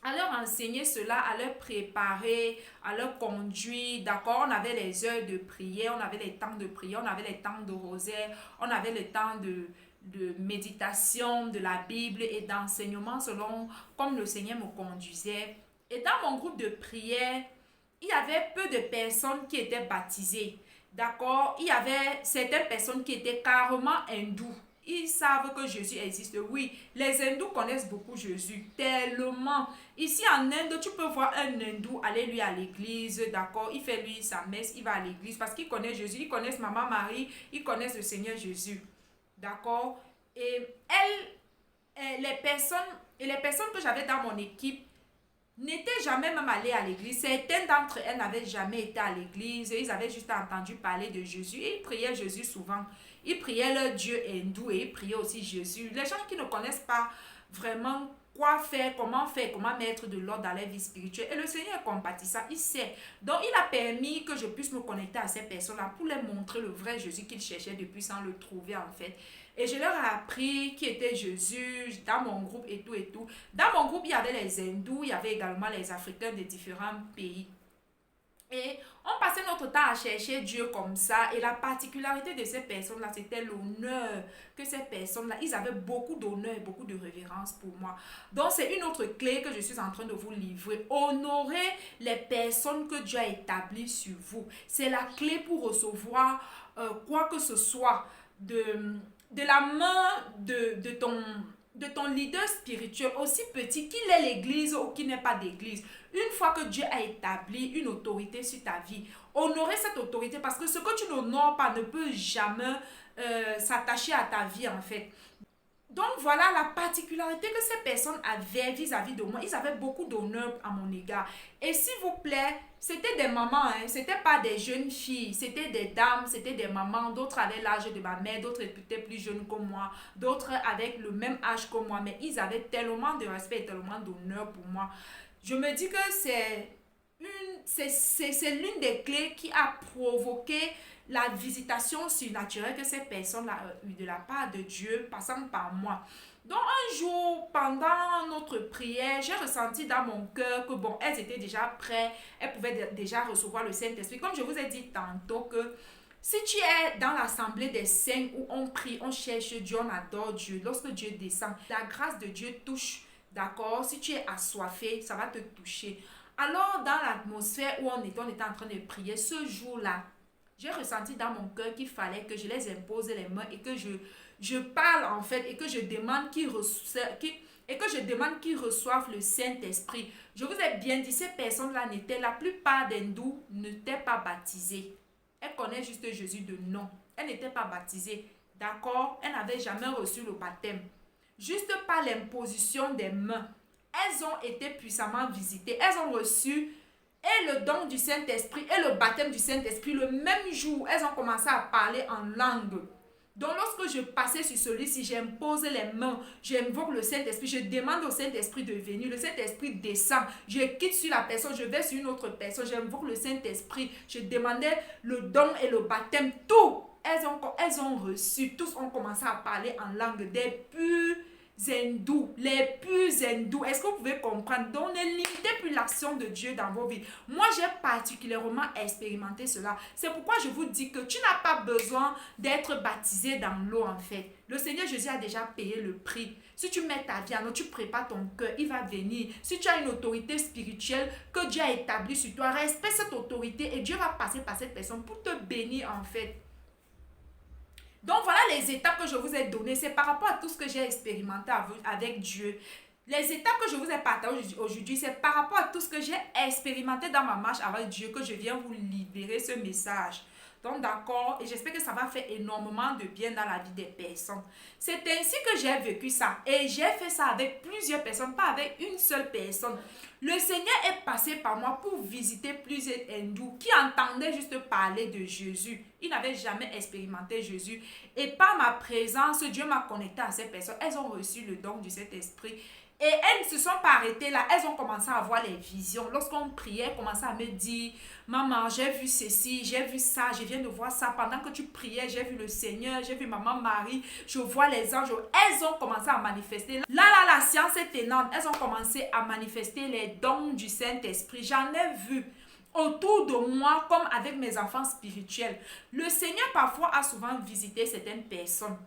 à leur enseigner cela, à leur préparer, à leur conduire, d'accord? On avait les heures de prière, on avait les temps de prière, on avait les temps de rosaire, on avait le temps de méditation, de la Bible et d'enseignement selon comme le Seigneur me conduisait. Et dans mon groupe de prière, il y avait peu de personnes qui étaient baptisées, d'accord? Il y avait certaines personnes qui étaient carrément hindous. Ils savent que Jésus existe. Oui, les hindous connaissent beaucoup Jésus, tellement. Ici en Inde, tu peux voir un hindou aller lui à l'église, d'accord? Il fait lui sa messe, il va à l'église parce qu'il connaît Jésus, ils connaissent Maman Marie, ils connaissent le Seigneur Jésus, d'accord? Et les personnes que j'avais dans mon équipe, n'étaient jamais même allés à l'église. Certains d'entre elles n'avaient jamais été à l'église. Ils avaient juste entendu parler de Jésus. Et ils priaient Jésus souvent. Ils priaient leur Dieu hindou et ils priaient aussi Jésus. Les gens qui ne connaissent pas vraiment quoi faire, comment mettre de l'ordre dans leur vie spirituelle. Et le Seigneur est compatissant, il sait. Donc il a permis que je puisse me connecter à ces personnes-là pour leur montrer le vrai Jésus qu'ils cherchaient depuis sans le trouver en fait. Et je leur ai appris qui était Jésus dans mon groupe et tout et tout. Dans mon groupe, il y avait les hindous, il y avait également les Africains de différents pays. Et on passait notre temps à chercher Dieu comme ça. Et la particularité de ces personnes-là, c'était l'honneur que ces personnes-là, ils avaient beaucoup d'honneur et beaucoup de révérence pour moi. Donc, c'est une autre clé que je suis en train de vous livrer. Honorer les personnes que Dieu a établies sur vous. C'est la clé pour recevoir quoi que ce soit de la main de ton leader spirituel, aussi petit qu'il est l'église ou qu'il n'est pas d'église. Une fois que Dieu a établi une autorité sur ta vie, honorer cette autorité parce que ce que tu n'honores pas ne peut jamais s'attacher à ta vie en fait. Donc voilà la particularité que ces personnes avaient vis-à-vis de moi. Ils avaient beaucoup d'honneur à mon égard. Et s'il vous plaît, c'était des mamans, hein. C'était pas des jeunes filles, c'était des dames, c'était des mamans. D'autres avaient l'âge de ma mère, d'autres étaient plus jeunes que moi, d'autres avec le même âge que moi. Mais ils avaient tellement de respect et tellement d'honneur pour moi. Je me dis que c'est l'une des clés qui a provoqué la visitation surnaturelle que ces personnes-là ont eu de la part de Dieu, passant par moi. Donc un jour, pendant notre prière, j'ai ressenti dans mon cœur que bon, elles étaient déjà prêtes, elles pouvaient déjà recevoir le Saint-Esprit. Comme je vous ai dit tantôt que si tu es dans l'assemblée des saints où on prie, on cherche Dieu, on adore Dieu, lorsque Dieu descend, la grâce de Dieu touche, d'accord? Si tu es assoiffé, ça va te toucher. Alors dans l'atmosphère où on était en train de prier, ce jour-là, j'ai ressenti dans mon cœur qu'il fallait que je les impose les mains et que je parle en fait et que je demande qu'ils reçoivent le Saint-Esprit. Je vous ai bien dit, ces personnes-là la plupart d'hindous n'étaient pas baptisées. Elles connaissent juste Jésus de nom. Elles n'étaient pas baptisées. D'accord? Elles n'avaient jamais reçu le baptême. Juste par l'imposition des mains, elles ont été puissamment visitées. Elles ont reçu et le don du Saint-Esprit et le baptême du Saint-Esprit le même jour. Elles ont commencé à parler en langue. Donc lorsque je passais sur celui-ci, j'impose les mains, j'invoque le Saint-Esprit, je demande au Saint-Esprit de venir, le Saint-Esprit descend, je quitte sur la personne, je vais sur une autre personne, j'invoque le Saint-Esprit, je demandais le don et le baptême, tout. Elles ont reçu, tous ont commencé à parler en langue des purs hindous, les plus hindous. Est-ce que vous pouvez comprendre? Donc ne limitez plus l'action de Dieu dans vos vies. Moi j'ai particulièrement expérimenté cela. C'est pourquoi je vous dis que tu n'as pas besoin d'être baptisé dans l'eau en fait. Le Seigneur Jésus a déjà payé le prix. Si tu mets ta vie en eau, tu prépares ton cœur, il va venir. Si tu as une autorité spirituelle que Dieu a établie sur toi, respecte cette autorité et Dieu va passer par cette personne pour te bénir en fait. Donc voilà les étapes que je vous ai données. C'est par rapport à tout ce que j'ai expérimenté avec Dieu. Les étapes que je vous ai partagées aujourd'hui, c'est par rapport à tout ce que j'ai expérimenté dans ma marche avec Dieu que je viens vous libérer ce message. Donc d'accord, et j'espère que ça va faire énormément de bien dans la vie des personnes. C'est ainsi que j'ai vécu ça. Et j'ai fait ça avec plusieurs personnes, pas avec une seule personne. Le Seigneur est passé par moi pour visiter plusieurs hindous qui entendaient juste parler de Jésus. Ils n'avaient jamais expérimenté Jésus. Et par ma présence, Dieu m'a connecté à ces personnes. Elles ont reçu le don du Saint-Esprit. Et elles ne se sont pas arrêtées là. Elles ont commencé à avoir les visions. Lorsqu'on priait, elles commençaient à me dire, maman, j'ai vu ceci, j'ai vu ça, je viens de voir ça. Pendant que tu priais, j'ai vu le Seigneur, j'ai vu maman Marie, je vois les anges. Elles ont commencé à manifester. Là, la science est énorme. Elles ont commencé à manifester les dons du Saint-Esprit. J'en ai vu autour de moi comme avec mes enfants spirituels. Le Seigneur parfois a souvent visité certaines personnes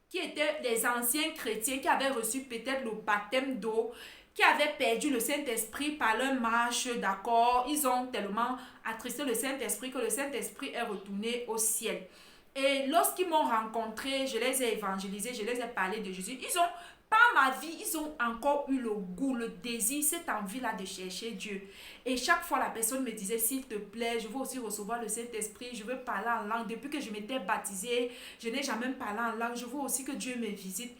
qui étaient les anciens chrétiens qui avaient reçu peut-être le baptême d'eau, qui avaient perdu le Saint-Esprit par leur marche, d'accord. Ils ont tellement attristé le Saint-Esprit que le Saint-Esprit est retourné au ciel. Et lorsqu'ils m'ont rencontré, je les ai évangélisés, je les ai parlé de Jésus. Par ma vie, ils ont encore eu le goût, le désir, cette envie-là de chercher Dieu. Et chaque fois, la personne me disait, s'il te plaît, je veux aussi recevoir le Saint-Esprit, je veux parler en langue. Depuis que je m'étais baptisée, je n'ai jamais parlé en langue. Je veux aussi que Dieu me visite.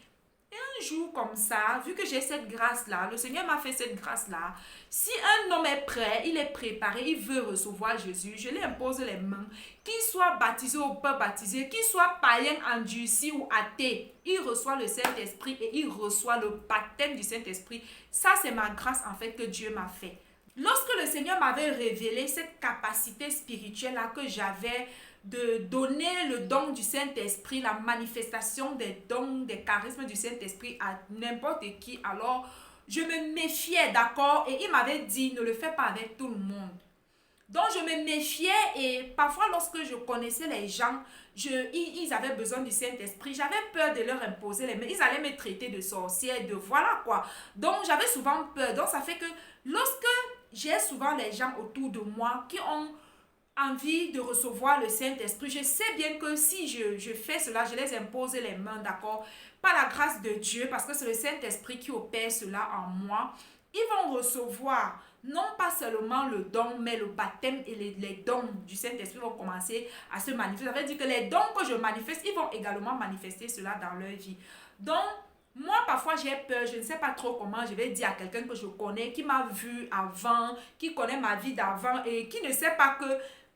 Un jour comme ça, vu que j'ai cette grâce-là, le Seigneur m'a fait cette grâce-là, si un homme est prêt, il est préparé, il veut recevoir Jésus, je lui impose les mains, qu'il soit baptisé ou pas baptisé, qu'il soit païen, endurci ou athée, il reçoit le Saint-Esprit et il reçoit le baptême du Saint-Esprit. Ça, c'est ma grâce en fait que Dieu m'a fait. Lorsque le Seigneur m'avait révélé cette capacité spirituelle-là que j'avais de donner le don du Saint-Esprit, la manifestation des dons, des charismes du Saint-Esprit à n'importe qui, alors je me méfiais, d'accord? Et il m'avait dit, ne le fais pas avec tout le monde. Donc je me méfiais et parfois lorsque je connaissais les gens, ils avaient besoin du Saint-Esprit, j'avais peur de leur imposer les mains, ils allaient me traiter de sorcière, de voilà quoi. Donc j'avais souvent peur, donc ça fait que lorsque j'ai souvent les gens autour de moi qui ont envie de recevoir le Saint-Esprit, je sais bien que si je fais cela, je les impose les mains, d'accord, par la grâce de Dieu, parce que c'est le Saint-Esprit qui opère cela en moi, ils vont recevoir non pas seulement le don, mais le baptême et les dons du Saint-Esprit vont commencer à se manifester. Ça veut dire que les dons que je manifeste, ils vont également manifester cela dans leur vie. Donc, moi, parfois, j'ai peur, je ne sais pas trop comment je vais dire à quelqu'un que je connais, qui m'a vu avant, qui connaît ma vie d'avant et qui ne sait pas que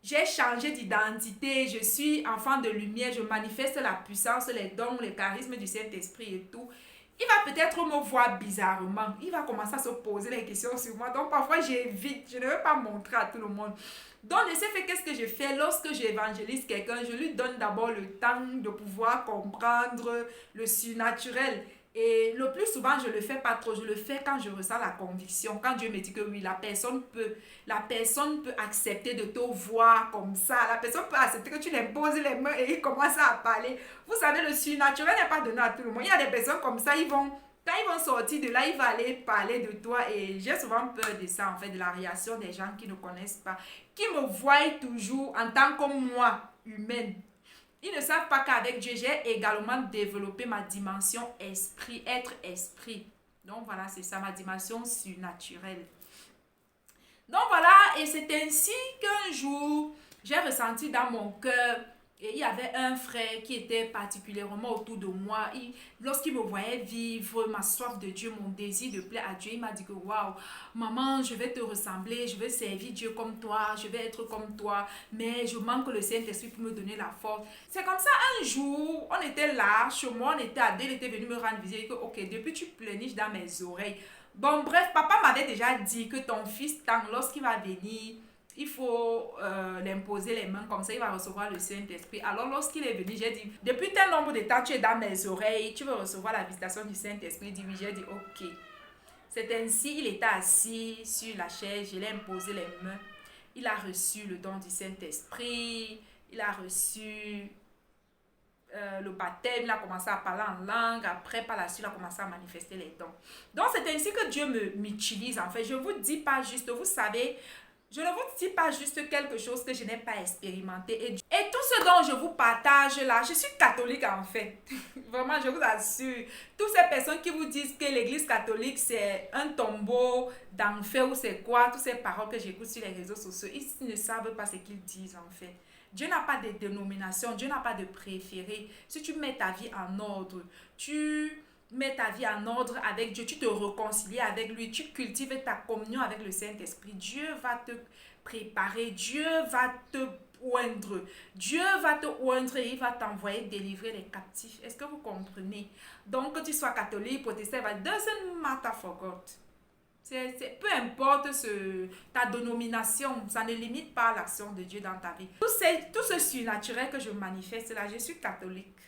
j'ai changé d'identité, je suis enfant de lumière, je manifeste la puissance, les dons, les charismes du Saint-Esprit et tout. Il va peut-être me voir bizarrement. Il va commencer à se poser des questions sur moi. Donc parfois j'évite, je ne veux pas montrer à tout le monde. Donc de ce fait, qu'est-ce que je fais lorsque j'évangélise quelqu'un? Je lui donne d'abord le temps de pouvoir comprendre le surnaturel. Et le plus souvent, je ne le fais pas trop. Je le fais quand je ressens la conviction. Quand Dieu me dit que oui, la personne peut accepter de te voir comme ça. La personne peut accepter que tu lui imposes les mains et il commence à parler. Vous savez, le surnaturel n'est pas donné à tout le monde. Il y a des personnes comme ça, quand ils vont sortir de là, ils vont aller parler de toi. Et j'ai souvent peur de ça, en fait, de la réaction des gens qui ne connaissent pas, qui me voient toujours en tant que moi, humaine. Ils ne savent pas qu'avec Dieu, j'ai également développé ma dimension esprit, être esprit. Donc voilà, c'est ça, ma dimension surnaturelle. Donc voilà, et c'est ainsi qu'un jour, j'ai ressenti dans mon cœur, et il y avait un frère qui était particulièrement autour de moi. Lorsqu'il me voyait vivre ma soif de Dieu, mon désir de plaire à Dieu, il m'a dit que waouh, maman, je vais te ressembler, je vais servir Dieu comme toi, je vais être comme toi, mais je manque le Saint-Esprit pour me donner la force. C'est comme ça, un jour, on était là, chez moi, on était à deux, il était venu me rendre visite, et que ok, depuis tu pleurniches dans mes oreilles. Bon, bref, papa m'avait déjà dit que ton fils, lorsqu'il va venir, il faut l'imposer les mains, comme ça il va recevoir le Saint-Esprit. Alors lorsqu'il est venu, j'ai dit, depuis tel nombre de temps, tu es dans mes oreilles, tu veux recevoir la visitation du Saint-Esprit. Il dit oui, j'ai dit ok. C'est ainsi, il était assis sur la chaise, je l'ai imposé les mains. Il a reçu le don du Saint-Esprit, il a reçu le baptême, il a commencé à parler en langue, après par la suite il a commencé à manifester les dons. Donc c'est ainsi que Dieu m'utilise en fait. Je ne vous dis pas juste, vous savez, je ne vous dis pas juste quelque chose que je n'ai pas expérimenté. Et tout ce dont je vous partage là, je suis catholique en fait. Vraiment, je vous assure. Toutes ces personnes qui vous disent que l'église catholique c'est un tombeau d'enfer ou c'est quoi, toutes ces paroles que j'écoute sur les réseaux sociaux, ils ne savent pas ce qu'ils disent en fait. Dieu n'a pas de dénomination, Dieu n'a pas de préféré. Si tu mets ta vie en ordre, tu mets ta vie en ordre avec Dieu, tu te réconcilies avec lui, tu cultives ta communion avec le Saint-Esprit, Dieu va te préparer, Dieu va te oindre, Dieu va te oindre et il va t'envoyer délivrer les captifs. Est-ce que vous comprenez? Donc que tu sois catholique, protestant, it doesn't matter for God. Peu importe ta dénomination, ça ne limite pas l'action de Dieu dans ta vie. Tout ce surnaturel que je manifeste là, je suis catholique.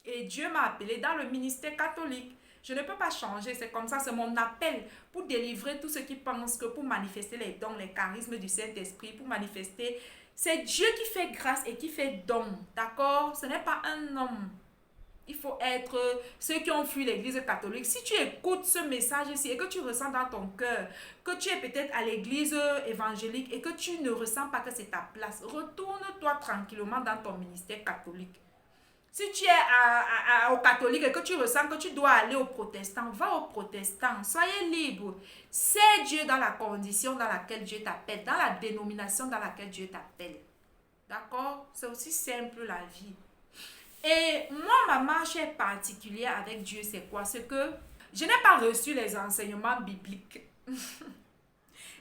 Et Dieu m'a appelé dans le ministère catholique. Je ne peux pas changer, c'est comme ça, c'est mon appel pour délivrer tous ceux qui pensent que pour manifester les dons, les charismes du Saint-Esprit, pour manifester, c'est Dieu qui fait grâce et qui fait don, d'accord? Ce n'est pas un homme. Il faut être ceux qui ont fui l'église catholique. Si tu écoutes ce message-ci et que tu ressens dans ton cœur que tu es peut-être à l'église évangélique et que tu ne ressens pas que c'est ta place, retourne-toi tranquillement dans ton ministère catholique. Si tu es au catholique et que tu ressens que tu dois aller au protestant, va au protestant. Soyez libre. C'est Dieu dans la condition dans laquelle Dieu t'appelle, dans la dénomination dans laquelle Dieu t'appelle. D'accord? C'est aussi simple la vie. Et moi, ma marche est particulière avec Dieu, c'est quoi? C'est que je n'ai pas reçu les enseignements bibliques.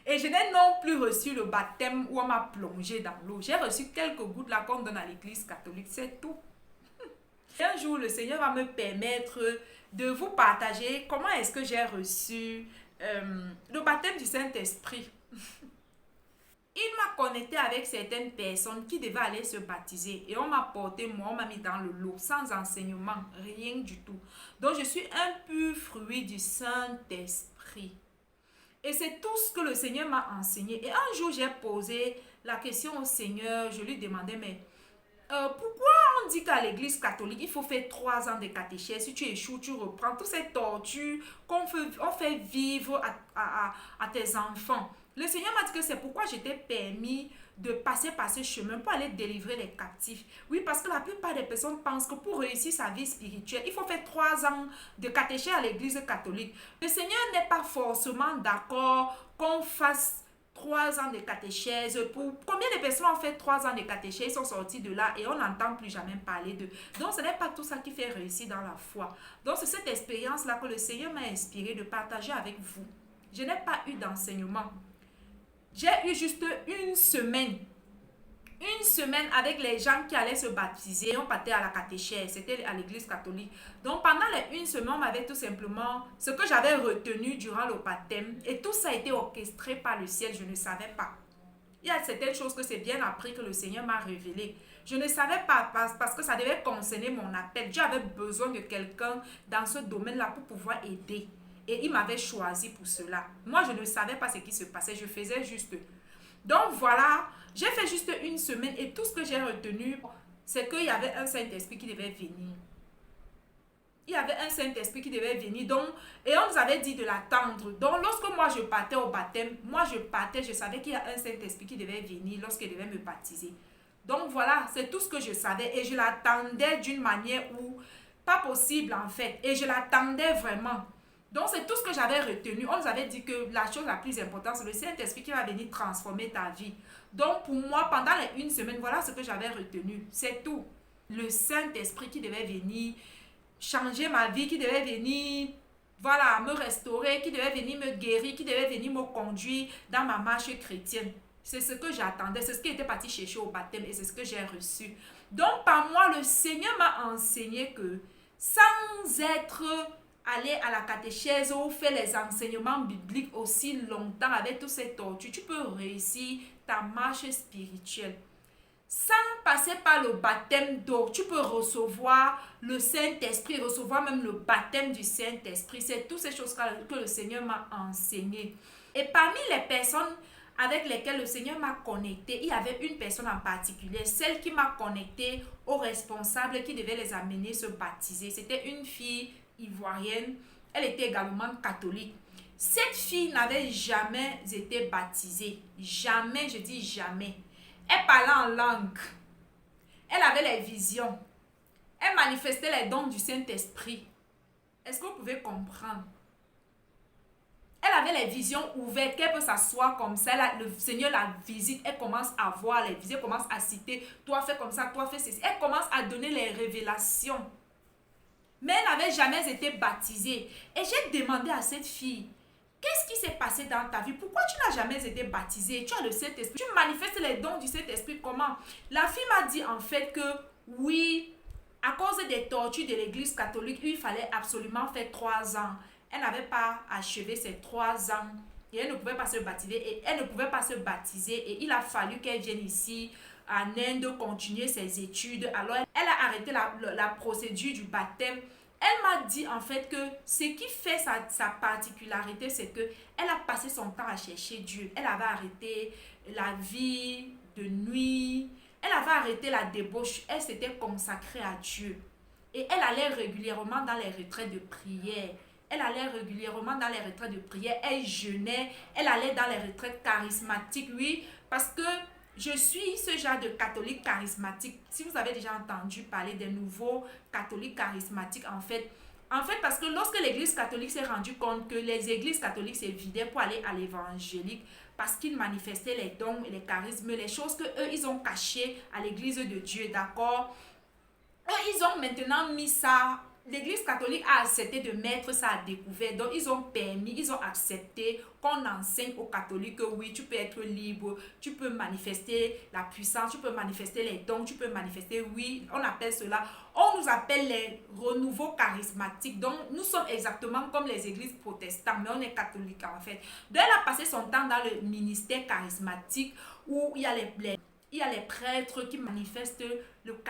Et je n'ai non plus reçu le baptême où on m'a plongé dans l'eau. J'ai reçu quelques gouttes là qu'on donne à l'église catholique, c'est tout. Et un jour, le Seigneur va me permettre de vous partager comment est-ce que j'ai reçu le baptême du Saint-Esprit. Il m'a connecté avec certaines personnes qui devaient aller se baptiser. Et on m'a porté, moi, on m'a mis dans le lot, sans enseignement, rien du tout. Donc, je suis un pur fruit du Saint-Esprit. Et c'est tout ce que le Seigneur m'a enseigné. Et un jour, j'ai posé la question au Seigneur. Je lui demandais, mais pourquoi on dit qu'à l'église catholique, il faut faire 3 ans de catéchèse? Si tu échoues, tu reprends toutes ces tortures on fait vivre à tes enfants. Le Seigneur m'a dit que c'est pourquoi j'étais permis de passer par ce chemin pour aller délivrer les captifs. Oui, parce que la plupart des personnes pensent que pour réussir sa vie spirituelle, il faut faire 3 ans de catéchèse à l'église catholique. Le Seigneur n'est pas forcément d'accord qu'on fasse 3 ans de catéchèse. Combien de personnes ont fait 3 ans de catéchèse, ils sont sortis de là et on n'entend plus jamais parler d'eux. Donc ce n'est pas tout ça qui fait réussir dans la foi. Donc c'est cette expérience-là que le Seigneur m'a inspiré de partager avec vous. Je n'ai pas eu d'enseignement. J'ai eu juste une semaine avec les gens qui allaient se baptiser. On partait à la catéchèse, c'était à l'église catholique. Donc pendant les 1 semaine, on m'avait tout simplement ce que j'avais retenu durant le baptême. Et tout ça a été orchestré par le ciel, je ne savais pas. Il y a certaines choses que c'est bien après que le Seigneur m'a révélé. Je ne savais pas parce que ça devait concerner mon appel. Dieu avait besoin de quelqu'un dans ce domaine-là pour pouvoir aider. Et il m'avait choisi pour cela. Moi, je ne savais pas ce qui se passait. Je faisais juste. Donc voilà, j'ai fait juste 1 semaine et tout ce que j'ai retenu, c'est qu'il y avait un Saint-Esprit qui devait venir. Il y avait un Saint-Esprit qui devait venir. Donc, et on nous avait dit de l'attendre. Donc, lorsque moi je partais au baptême, je savais qu'il y a un Saint-Esprit qui devait venir lorsqu'il devait me baptiser. Donc voilà, c'est tout ce que je savais. Et je l'attendais d'une manière où, pas possible en fait. Et je l'attendais vraiment. Donc, c'est tout ce que j'avais retenu. On nous avait dit que la chose la plus importante, c'est le Saint-Esprit qui va venir transformer ta vie. Donc, pour moi, pendant les 1 semaine, voilà ce que j'avais retenu. C'est tout. Le Saint-Esprit qui devait venir changer ma vie, qui devait venir, voilà, me restaurer, qui devait venir me guérir, qui devait venir me conduire dans ma marche chrétienne. C'est ce que j'attendais, c'est ce qui était parti chercher au baptême et c'est ce que j'ai reçu. Donc, par moi, le Seigneur m'a enseigné que sans être aller à la catéchèse ou faire les enseignements bibliques aussi longtemps avec tous ces tortures, tu peux réussir ta marche spirituelle. Sans passer par le baptême d'eau, tu peux recevoir le Saint-Esprit, recevoir même le baptême du Saint-Esprit. C'est toutes ces choses que le Seigneur m'a enseigné. Et parmi les personnes avec lesquelles le Seigneur m'a connecté, il y avait une personne en particulier, celle qui m'a connecté au responsable qui devait les amener se baptiser. C'était une fille ivoirienne, elle était également catholique. Cette fille n'avait jamais été baptisée. Jamais, je dis jamais. Elle parlait en langue. Elle avait les visions. Elle manifestait les dons du Saint-Esprit. Est-ce que vous pouvez comprendre? Elle avait les visions ouvertes, qu'elle peut s'asseoir comme ça. Le Seigneur la visite, elle commence à voir les visions, elle commence à citer, toi fais comme ça, toi fais ceci. Elle commence à donner les révélations. Mais elle n'avait jamais été baptisée. Et j'ai demandé à cette fille, qu'est-ce qui s'est passé dans ta vie? Pourquoi tu n'as jamais été baptisée? Tu as le Saint-Esprit. Tu manifestes les dons du Saint-Esprit comment? La fille m'a dit en fait que oui, à cause des tortures de l'église catholique, il fallait absolument faire 3 ans. Elle n'avait pas achevé ses 3 ans. Et elle ne pouvait pas se baptiser. Et il a fallu qu'elle vienne ici en Inde continuer ses études. Alors elle a arrêté la procédure du baptême. Elle m'a dit en fait que ce qui fait sa particularité, c'est que elle a passé son temps à chercher Dieu. Elle avait arrêté la vie de nuit. Elle avait arrêté la débauche. Elle s'était consacrée à Dieu. Et elle allait régulièrement dans les retraites de prière. Elle jeûnait. Elle allait dans les retraites charismatiques, oui, parce que je suis ce genre de catholique charismatique. Si vous avez déjà entendu parler des nouveaux catholiques charismatiques, en fait, parce que lorsque l'église catholique s'est rendue compte que les églises catholiques se vidaient pour aller à l'évangélique, parce qu'ils manifestaient les dons et les charismes, les choses que eux ils ont cachées à l'église de Dieu, d'accord? Eux, ils ont maintenant mis ça. L'Église catholique a accepté de mettre ça à découvert. Donc, ils ont permis, ils ont accepté qu'on enseigne aux catholiques que oui, tu peux être libre, tu peux manifester la puissance, tu peux manifester les dons, tu peux manifester, oui, on appelle cela, on nous appelle les renouveaux charismatiques. Donc, nous sommes exactement comme les églises protestantes, mais on est catholiques en fait. Donc, elle a passé son temps dans le ministère charismatique où il y a il y a les prêtres qui manifestent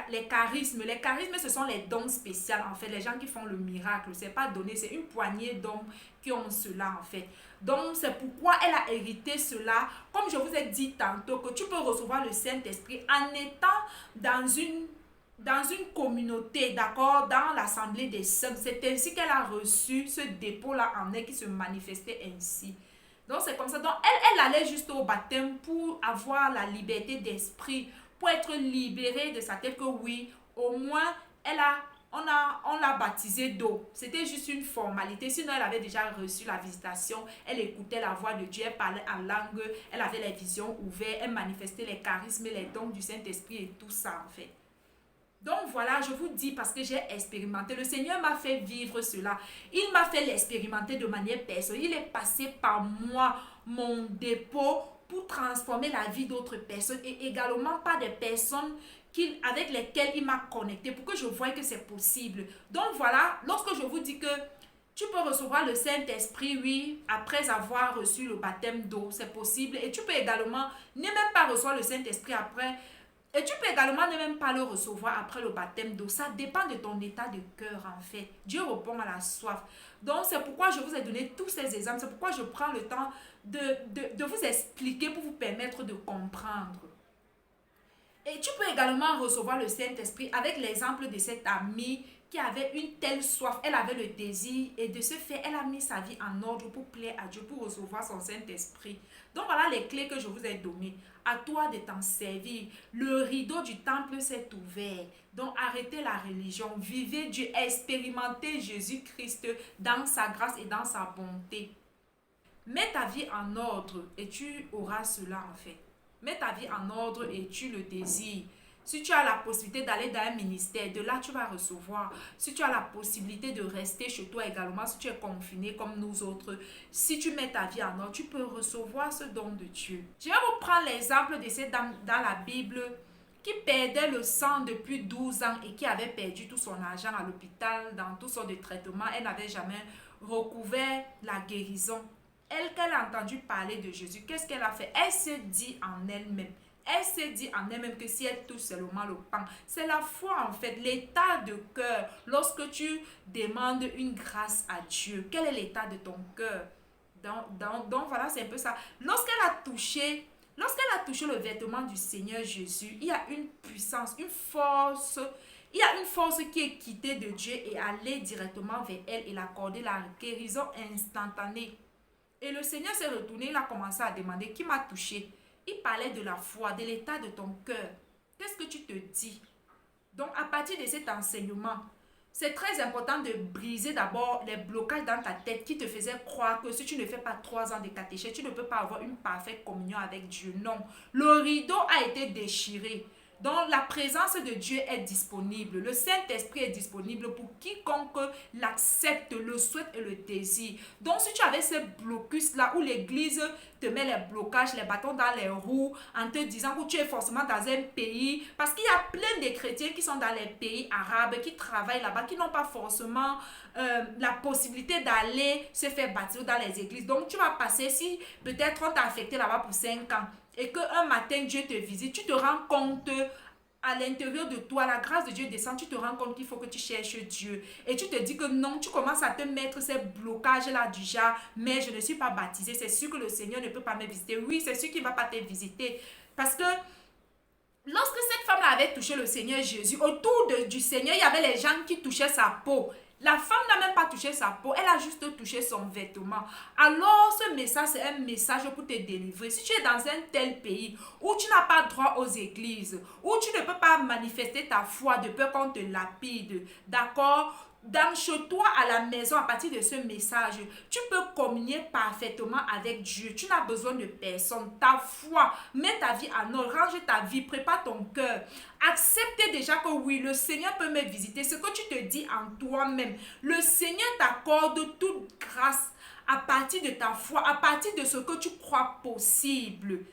les charismes. Les charismes, ce sont les dons spéciaux, en fait. Les gens qui font le miracle. C'est pas donné, c'est une poignée d'hommes qui ont cela, en fait. Donc, c'est pourquoi elle a hérité cela. Comme je vous ai dit tantôt, que tu peux recevoir le Saint-Esprit en étant dans une communauté, d'accord, dans l'assemblée des saints. C'est ainsi qu'elle a reçu ce dépôt-là en elle qui se manifestait ainsi. Donc, c'est comme ça. Donc, elle allait juste au baptême pour avoir la liberté d'esprit, pour être libérée de sa tête que oui, au moins, on l'a baptisée d'eau. C'était juste une formalité. Sinon, elle avait déjà reçu la visitation. Elle écoutait la voix de Dieu, elle parlait en langue, elle avait les visions ouvertes, elle manifestait les charismes, les dons du Saint-Esprit et tout ça, en fait. Donc voilà, je vous dis parce que j'ai expérimenté. Le Seigneur m'a fait vivre cela. Il m'a fait l'expérimenter de manière personnelle. Il est passé par moi, mon dépôt, pour transformer la vie d'autres personnes et également par des personnes avec lesquelles il m'a connecté pour que je voie que c'est possible. Donc voilà, lorsque je vous dis que tu peux recevoir le Saint-Esprit, oui, après avoir reçu le baptême d'eau, c'est possible. Et tu peux également ne même pas recevoir le Saint-Esprit après. Et tu peux également ne même pas le recevoir après le baptême d'eau. Ça dépend de ton état de cœur en fait. Dieu répond à la soif. Donc c'est pourquoi je vous ai donné tous ces exemples. C'est pourquoi je prends le temps de vous expliquer pour vous permettre de comprendre. Et tu peux également recevoir le Saint-Esprit avec l'exemple de cette amie qui avait une telle soif. Elle avait le désir et de ce fait, elle a mis sa vie en ordre pour plaire à Dieu, pour recevoir son Saint-Esprit. Donc voilà les clés que je vous ai données. À toi de t'en servir. Le rideau du temple s'est ouvert. Donc arrêtez la religion. Vivez Dieu. Expérimentez Jésus-Christ dans sa grâce et dans sa bonté. Mets ta vie en ordre et tu auras cela en fait. Mets ta vie en ordre et tu le désires. Si tu as la possibilité d'aller dans un ministère, de là tu vas recevoir. Si tu as la possibilité de rester chez toi également, si tu es confiné comme nous autres, si tu mets ta vie en ordre, tu peux recevoir ce don de Dieu. Je vais vous prendre l'exemple de cette dame dans la Bible qui perdait le sang depuis 12 ans et qui avait perdu tout son argent à l'hôpital, dans toutes sortes de traitements. Elle n'avait jamais recouvert la guérison. Qu'elle a entendu parler de Jésus, qu'est-ce qu'elle a fait? Elle se dit en elle-même. Elle se dit en elle-même que si elle touche seulement le pain, c'est la foi en fait, l'état de cœur. Lorsque tu demandes une grâce à Dieu, quel est l'état de ton cœur? Donc voilà, c'est un peu ça. Lorsqu'elle a touché le vêtement du Seigneur Jésus, il y a une puissance, une force. Il y a une force qui est quittée de Dieu et allée directement vers elle et l'accorder la guérison instantanée. Et le Seigneur s'est retourné, il a commencé à demander qui m'a touché. Il parlait de la foi, de l'état de ton cœur. Qu'est-ce que tu te dis? Donc, à partir de cet enseignement, c'est très important de briser d'abord les blocages dans ta tête qui te faisaient croire que si tu ne fais pas 3 ans de catéchèse, tu ne peux pas avoir une parfaite communion avec Dieu. Non, le rideau a été déchiré. Donc, la présence de Dieu est disponible. Le Saint-Esprit est disponible pour quiconque l'accepte, le souhaite et le désire. Donc, si tu avais ce blocus-là où l'Église te met les blocages, les bâtons dans les roues, en te disant que tu es forcément dans un pays, parce qu'il y a plein de chrétiens qui sont dans les pays arabes, qui travaillent là-bas, qui n'ont pas forcément la possibilité d'aller se faire baptiser dans les églises. Donc, tu vas passer, si peut-être on t'a affecté là-bas pour 5 ans, et qu'un matin Dieu te visite, tu te rends compte à l'intérieur de toi, la grâce de Dieu descend, tu te rends compte qu'il faut que tu cherches Dieu. Et tu te dis que non, tu commences à te mettre ces blocages-là du genre, mais je ne suis pas baptisé, c'est sûr que le Seigneur ne peut pas me visiter. Oui, c'est sûr qu'il ne va pas te visiter. Parce que lorsque cette femme avait touché le Seigneur Jésus, autour du Seigneur, il y avait les gens qui touchaient sa peau. La femme n'a même pas touché sa peau, elle a juste touché son vêtement. Alors ce message, c'est un message pour te délivrer. Si tu es dans un tel pays où tu n'as pas droit aux églises, où tu ne peux pas manifester ta foi de peur qu'on te lapide, d'accord? dans chez toi à la maison, à partir de ce message, tu peux communier parfaitement avec Dieu. Tu n'as besoin de personne. Ta foi, mets ta vie en ordre, range ta vie, prépare ton cœur. Accepte déjà que oui, le Seigneur peut me visiter. Ce que tu te dis en toi-même, le Seigneur t'accorde toute grâce à partir de ta foi, à partir de ce que tu crois possible.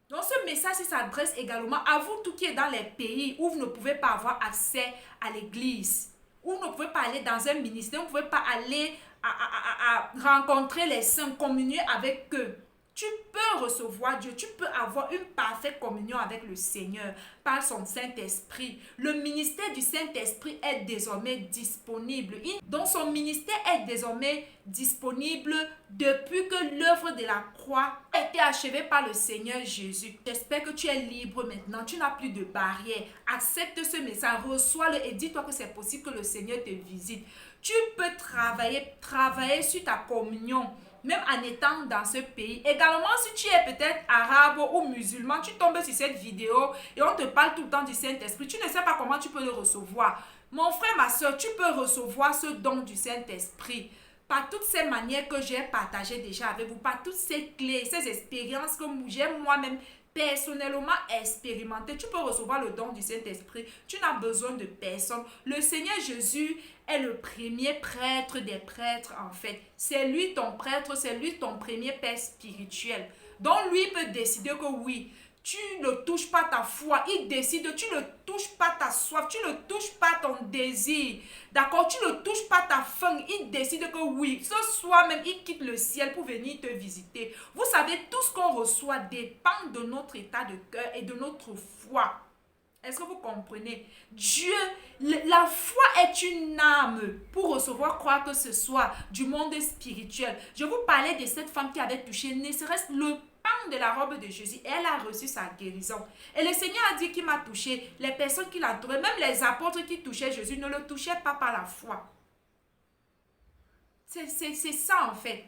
Donc ce message s'adresse également à vous tous qui êtes dans les pays où vous ne pouvez pas avoir accès à l'église, où vous ne pouvez pas aller dans un ministère, vous ne pouvez pas aller à rencontrer les saints, communier avec eux. Tu peux recevoir Dieu, tu peux avoir une parfaite communion avec le Seigneur par son Saint-Esprit. Le ministère du Saint-Esprit est désormais disponible. Donc son ministère est désormais disponible depuis que l'œuvre de la croix a été achevée par le Seigneur Jésus. J'espère que tu es libre maintenant, tu n'as plus de barrières. Accepte ce message, reçois-le et dis-toi que c'est possible que le Seigneur te visite. Tu peux travailler sur ta communion, même en étant dans ce pays. Également, si tu es peut-être arabe ou musulman, tu tombes sur cette vidéo et on te parle tout le temps du Saint-Esprit. Tu ne sais pas comment tu peux le recevoir. Mon frère, ma soeur, tu peux recevoir ce don du Saint-Esprit par toutes ces manières que j'ai partagées déjà avec vous, par toutes ces clés, ces expériences que j'ai moi-même personnellement expérimenté. Tu peux recevoir le don du Saint-Esprit. Tu n'as besoin de personne. Le Seigneur Jésus est le premier prêtre des prêtres en fait. C'est lui ton prêtre, c'est lui ton premier père spirituel. Donc lui peut décider que oui, tu ne touches pas ta foi. Il décide, tu ne touches pas ta soif, tu ne touches pas ton désir. D'accord? Tu ne touches pas ta faim. Il décide que oui, ce soir même, il quitte le ciel pour venir te visiter. Vous savez, tout ce qu'on reçoit dépend de notre état de cœur et de notre foi. Est-ce que vous comprenez? Dieu, la foi est une arme pour recevoir quoi que ce soit du monde spirituel. Je vous parlais de cette femme qui avait touché, ne serait-ce le pan de la robe de Jésus. Elle a reçu sa guérison. Et le Seigneur a dit qu'il m'a touché. Les personnes qui l'entouraient, même les apôtres qui touchaient Jésus, ne le touchaient pas par la foi. C'est ça en fait.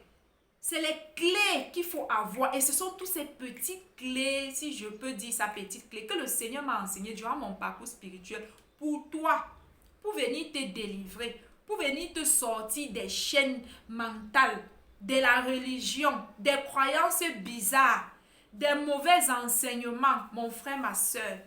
C'est les clés qu'il faut avoir. Et ce sont toutes ces petites clés, si je peux dire ça, petites clés, que le Seigneur m'a enseigné durant mon parcours spirituel pour toi, pour venir te délivrer, pour venir te sortir des chaînes mentales, de la religion, des croyances bizarres, des mauvais enseignements, mon frère, ma soeur.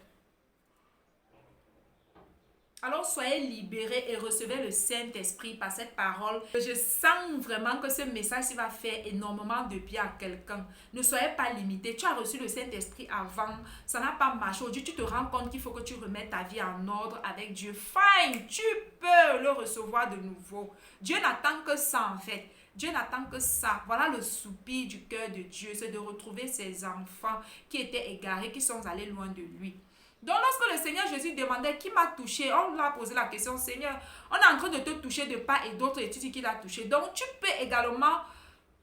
Alors soyez libérés et recevez le Saint-Esprit par cette parole. Je sens vraiment que ce message va faire énormément de bien à quelqu'un. Ne soyez pas limité. Tu as reçu le Saint-Esprit avant, ça n'a pas marché. Aujourd'hui, tu te rends compte qu'il faut que tu remettes ta vie en ordre avec Dieu. Fine, tu peux le recevoir de nouveau. Dieu n'attend que ça en fait. Dieu n'attend que ça. Voilà le soupir du cœur de Dieu, c'est de retrouver ses enfants qui étaient égarés, qui sont allés loin de lui. Donc lorsque le Seigneur Jésus demandait qui m'a touché, on lui a posé la question, Seigneur, on est en train de te toucher de part et d'autre et tu dis qu'il a touché. Donc tu peux également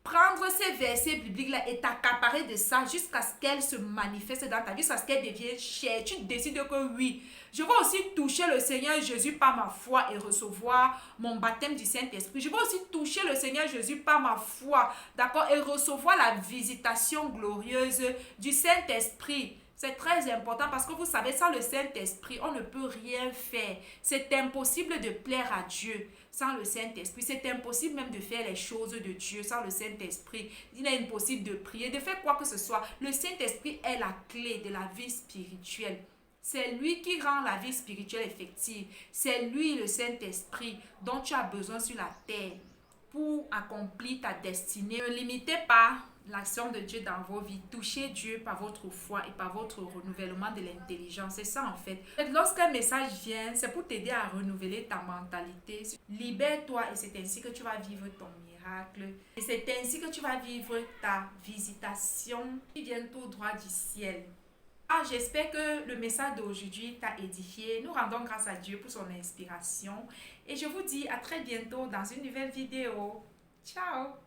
prendre ces versets bibliques-là et t'accaparer de ça jusqu'à ce qu'elle se manifeste dans ta vie, jusqu'à ce qu'elle devienne chère. Tu décides que oui, je vais aussi toucher le Seigneur Jésus par ma foi et recevoir mon baptême du Saint-Esprit. Je vais aussi toucher le Seigneur Jésus par ma foi, d'accord, et recevoir la visitation glorieuse du Saint-Esprit. C'est très important parce que vous savez, sans le Saint-Esprit, on ne peut rien faire. C'est impossible de plaire à Dieu sans le Saint-Esprit. C'est impossible même de faire les choses de Dieu sans le Saint-Esprit. Il est impossible de prier, de faire quoi que ce soit. Le Saint-Esprit est la clé de la vie spirituelle. C'est lui qui rend la vie spirituelle effective. C'est lui, le Saint-Esprit, dont tu as besoin sur la terre pour accomplir ta destinée. Ne limitez pas l'action de Dieu dans vos vies. Touchez Dieu par votre foi et par votre renouvellement de l'intelligence. C'est ça en fait. Lorsqu'un message vient, c'est pour t'aider à renouveler ta mentalité. Libère-toi et c'est ainsi que tu vas vivre ton miracle. Et c'est ainsi que tu vas vivre ta visitation qui vient tout droit du ciel. J'espère que le message d'aujourd'hui t'a édifié. Nous rendons grâce à Dieu pour son inspiration. Et je vous dis à très bientôt dans une nouvelle vidéo. Ciao!